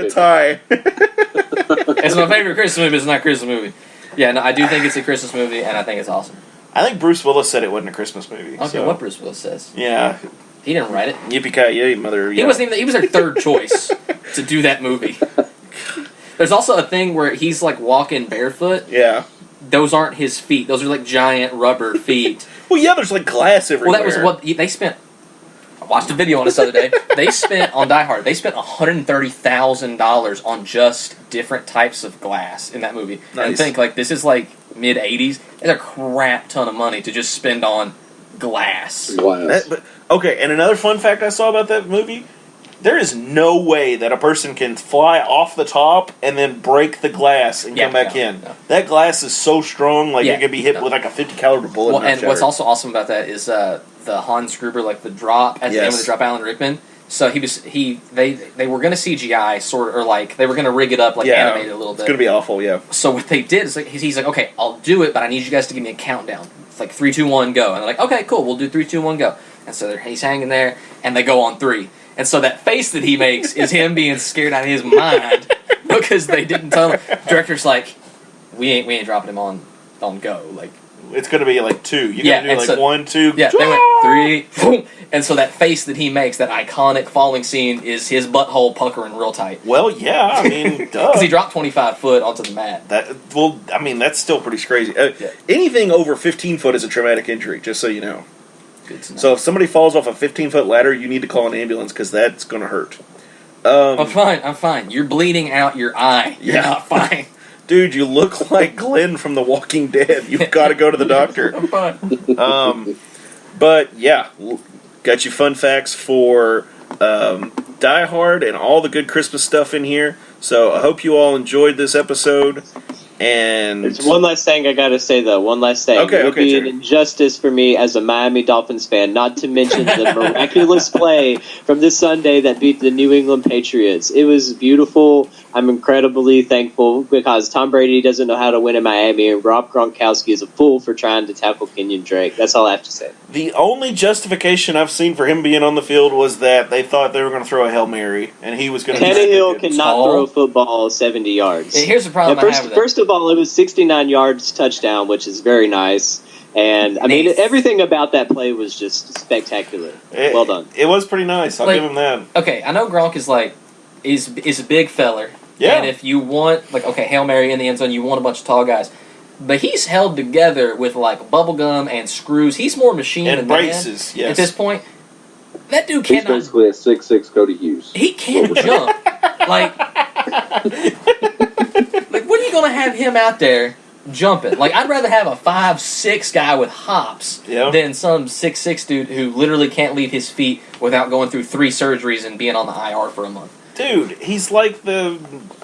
tie. It's my favorite Christmas movie, but it's not a Christmas movie. Yeah, no, I do think it's a Christmas movie, and I think it's awesome. I think Bruce Willis said it wasn't a Christmas movie. Okay, so. what Bruce Willis says. Yeah. He didn't write it. Yippee-ki-yay, mother. He wasn't even. He was their third choice to do that movie. There's also a thing where he's like walking barefoot. Yeah. Those aren't his feet. Those are like giant rubber feet. Well, yeah, there's like glass everywhere. Well, that was what they spent. I watched a video on this other day. They spent on Die Hard. They spent $130,000 on just different types of glass in that movie. Nice. And think like this is like mid '80s. It's a crap ton of money to just spend on glass. Okay, and another fun fact I saw about that movie. There is no way that a person can fly off the top and then break the glass and come back in. No. That glass is so strong, like it could be hit with like a 50 caliber bullet. Well, and what's also awesome about that is the Hans Gruber, like the drop at the end of the drop, Alan Rickman. So they were going to CGI sort of, or like they were going to rig it up like animate it a little bit. It's going to be awful, yeah. So what they did is like he's like, okay, I'll do it, but I need you guys to give me a countdown. It's like 3, 2, 1, go. And they're like, okay, cool, we'll do 3, 2, 1, go. And so he's hanging there, and they go on 3. And so that face that he makes is him being scared out of his mind because they didn't tell him. The director's like, we ain't dropping him on go. Like, It's going to be like 2. You Yeah, got to do and like so- 1, 2. yeah, they went 3, boom, and so that face that he makes, that iconic falling scene, is his butthole puckering real tight Well, yeah, I mean, duh. because he dropped 25 foot onto the mat. That's still pretty crazy. Yeah. Anything over 15 foot is a traumatic injury, just so you know. Good to know. So if somebody falls off a 15-foot ladder, you need to call an ambulance because that's going to hurt. I'm fine. You're bleeding out your eye. You're Yeah. not fine. Dude, you look like Glenn from The Walking Dead. You've got to go to the doctor. I'm fine. But yeah, got you fun facts for Die Hard and all the good Christmas stuff in here. So I hope you all enjoyed this episode. And There's one last thing I gotta say, though. One last thing. Okay, It would okay, be Jerry. an injustice for me as a Miami Dolphins fan not to mention the miraculous play from this Sunday that beat the New England Patriots. It was beautiful. I'm incredibly thankful because Tom Brady doesn't know how to win in Miami, and Rob Gronkowski is a fool for trying to tackle Kenyon Drake. That's all I have to say. the only justification I've seen for him being on the field was that they thought they were going to throw a Hail Mary, and he was going to Tannehill cannot tall. throw a football 70 yards. Yeah, here's the problem I have with that. First of all, it was 69 yards touchdown, which is very nice. And, I mean, Nice. everything about that play was just spectacular. Well done. It was pretty nice. I'll Like- give him that. Okay, I know Gronk is a big feller. Yeah. And if you want, Hail Mary in the end zone, you want a bunch of tall guys. But he's held together with, bubble gum and screws. He's more machine And than braces, man yes. at this point. That dude He's cannot... basically a 6'6" Cody Hughes. He can't jump. Like, what are you going to have him out there jumping? Like, I'd rather have a 5'6" guy with hops Yeah. than some 6'6" dude who literally can't leave his feet without going through 3 surgeries and being on the IR for a month. Dude, he's like the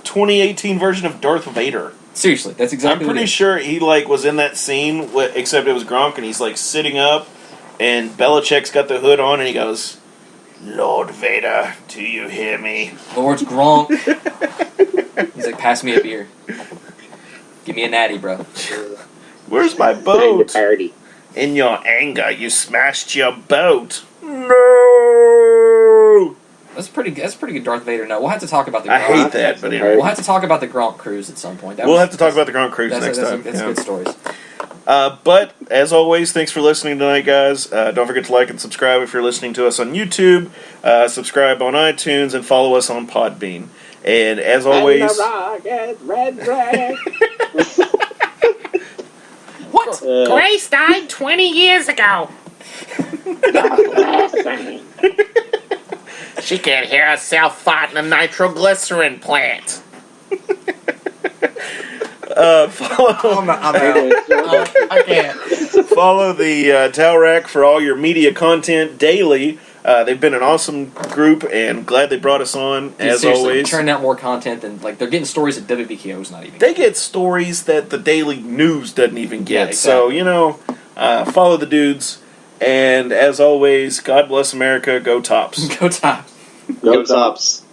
2018 version of Darth Vader. Seriously, that's exactly I'm what it pretty is. sure he was in that scene, except it was Gronk, and he's sitting up, and Belichick's got the hood on, and he goes, "Lord Vader, do you hear me?" Lord's Gronk. He's like, pass me a beer. Give me a natty, bro. Where's my Time to boat? party. In your anger, you smashed your boat. No. That's pretty good Darth Vader. No, we'll have to talk about the I Gronk. hate that, but anyway. We'll have to talk about the Gronk cruise at some point. We'll have to talk about the Gronk Cruise next time. That's Yeah. good stories. But, as always, thanks for listening tonight, guys. Don't forget to like and subscribe if you're listening to us on YouTube. Subscribe on iTunes and follow us on Podbean. And, as always... What? Grace died 20 years ago. She can't hear herself fart in a nitroglycerin plant. Follow I can't. follow the Towel Rack for all your media content daily. They've been an awesome group, and glad they brought us on, Dude, as seriously, always. churn out more content than they're getting stories that WBKO's not even. They get stories that the daily news doesn't even get. Yeah, So, exactly. follow the dudes. And as always, God bless America. Go Tops. Go top. Go Tops.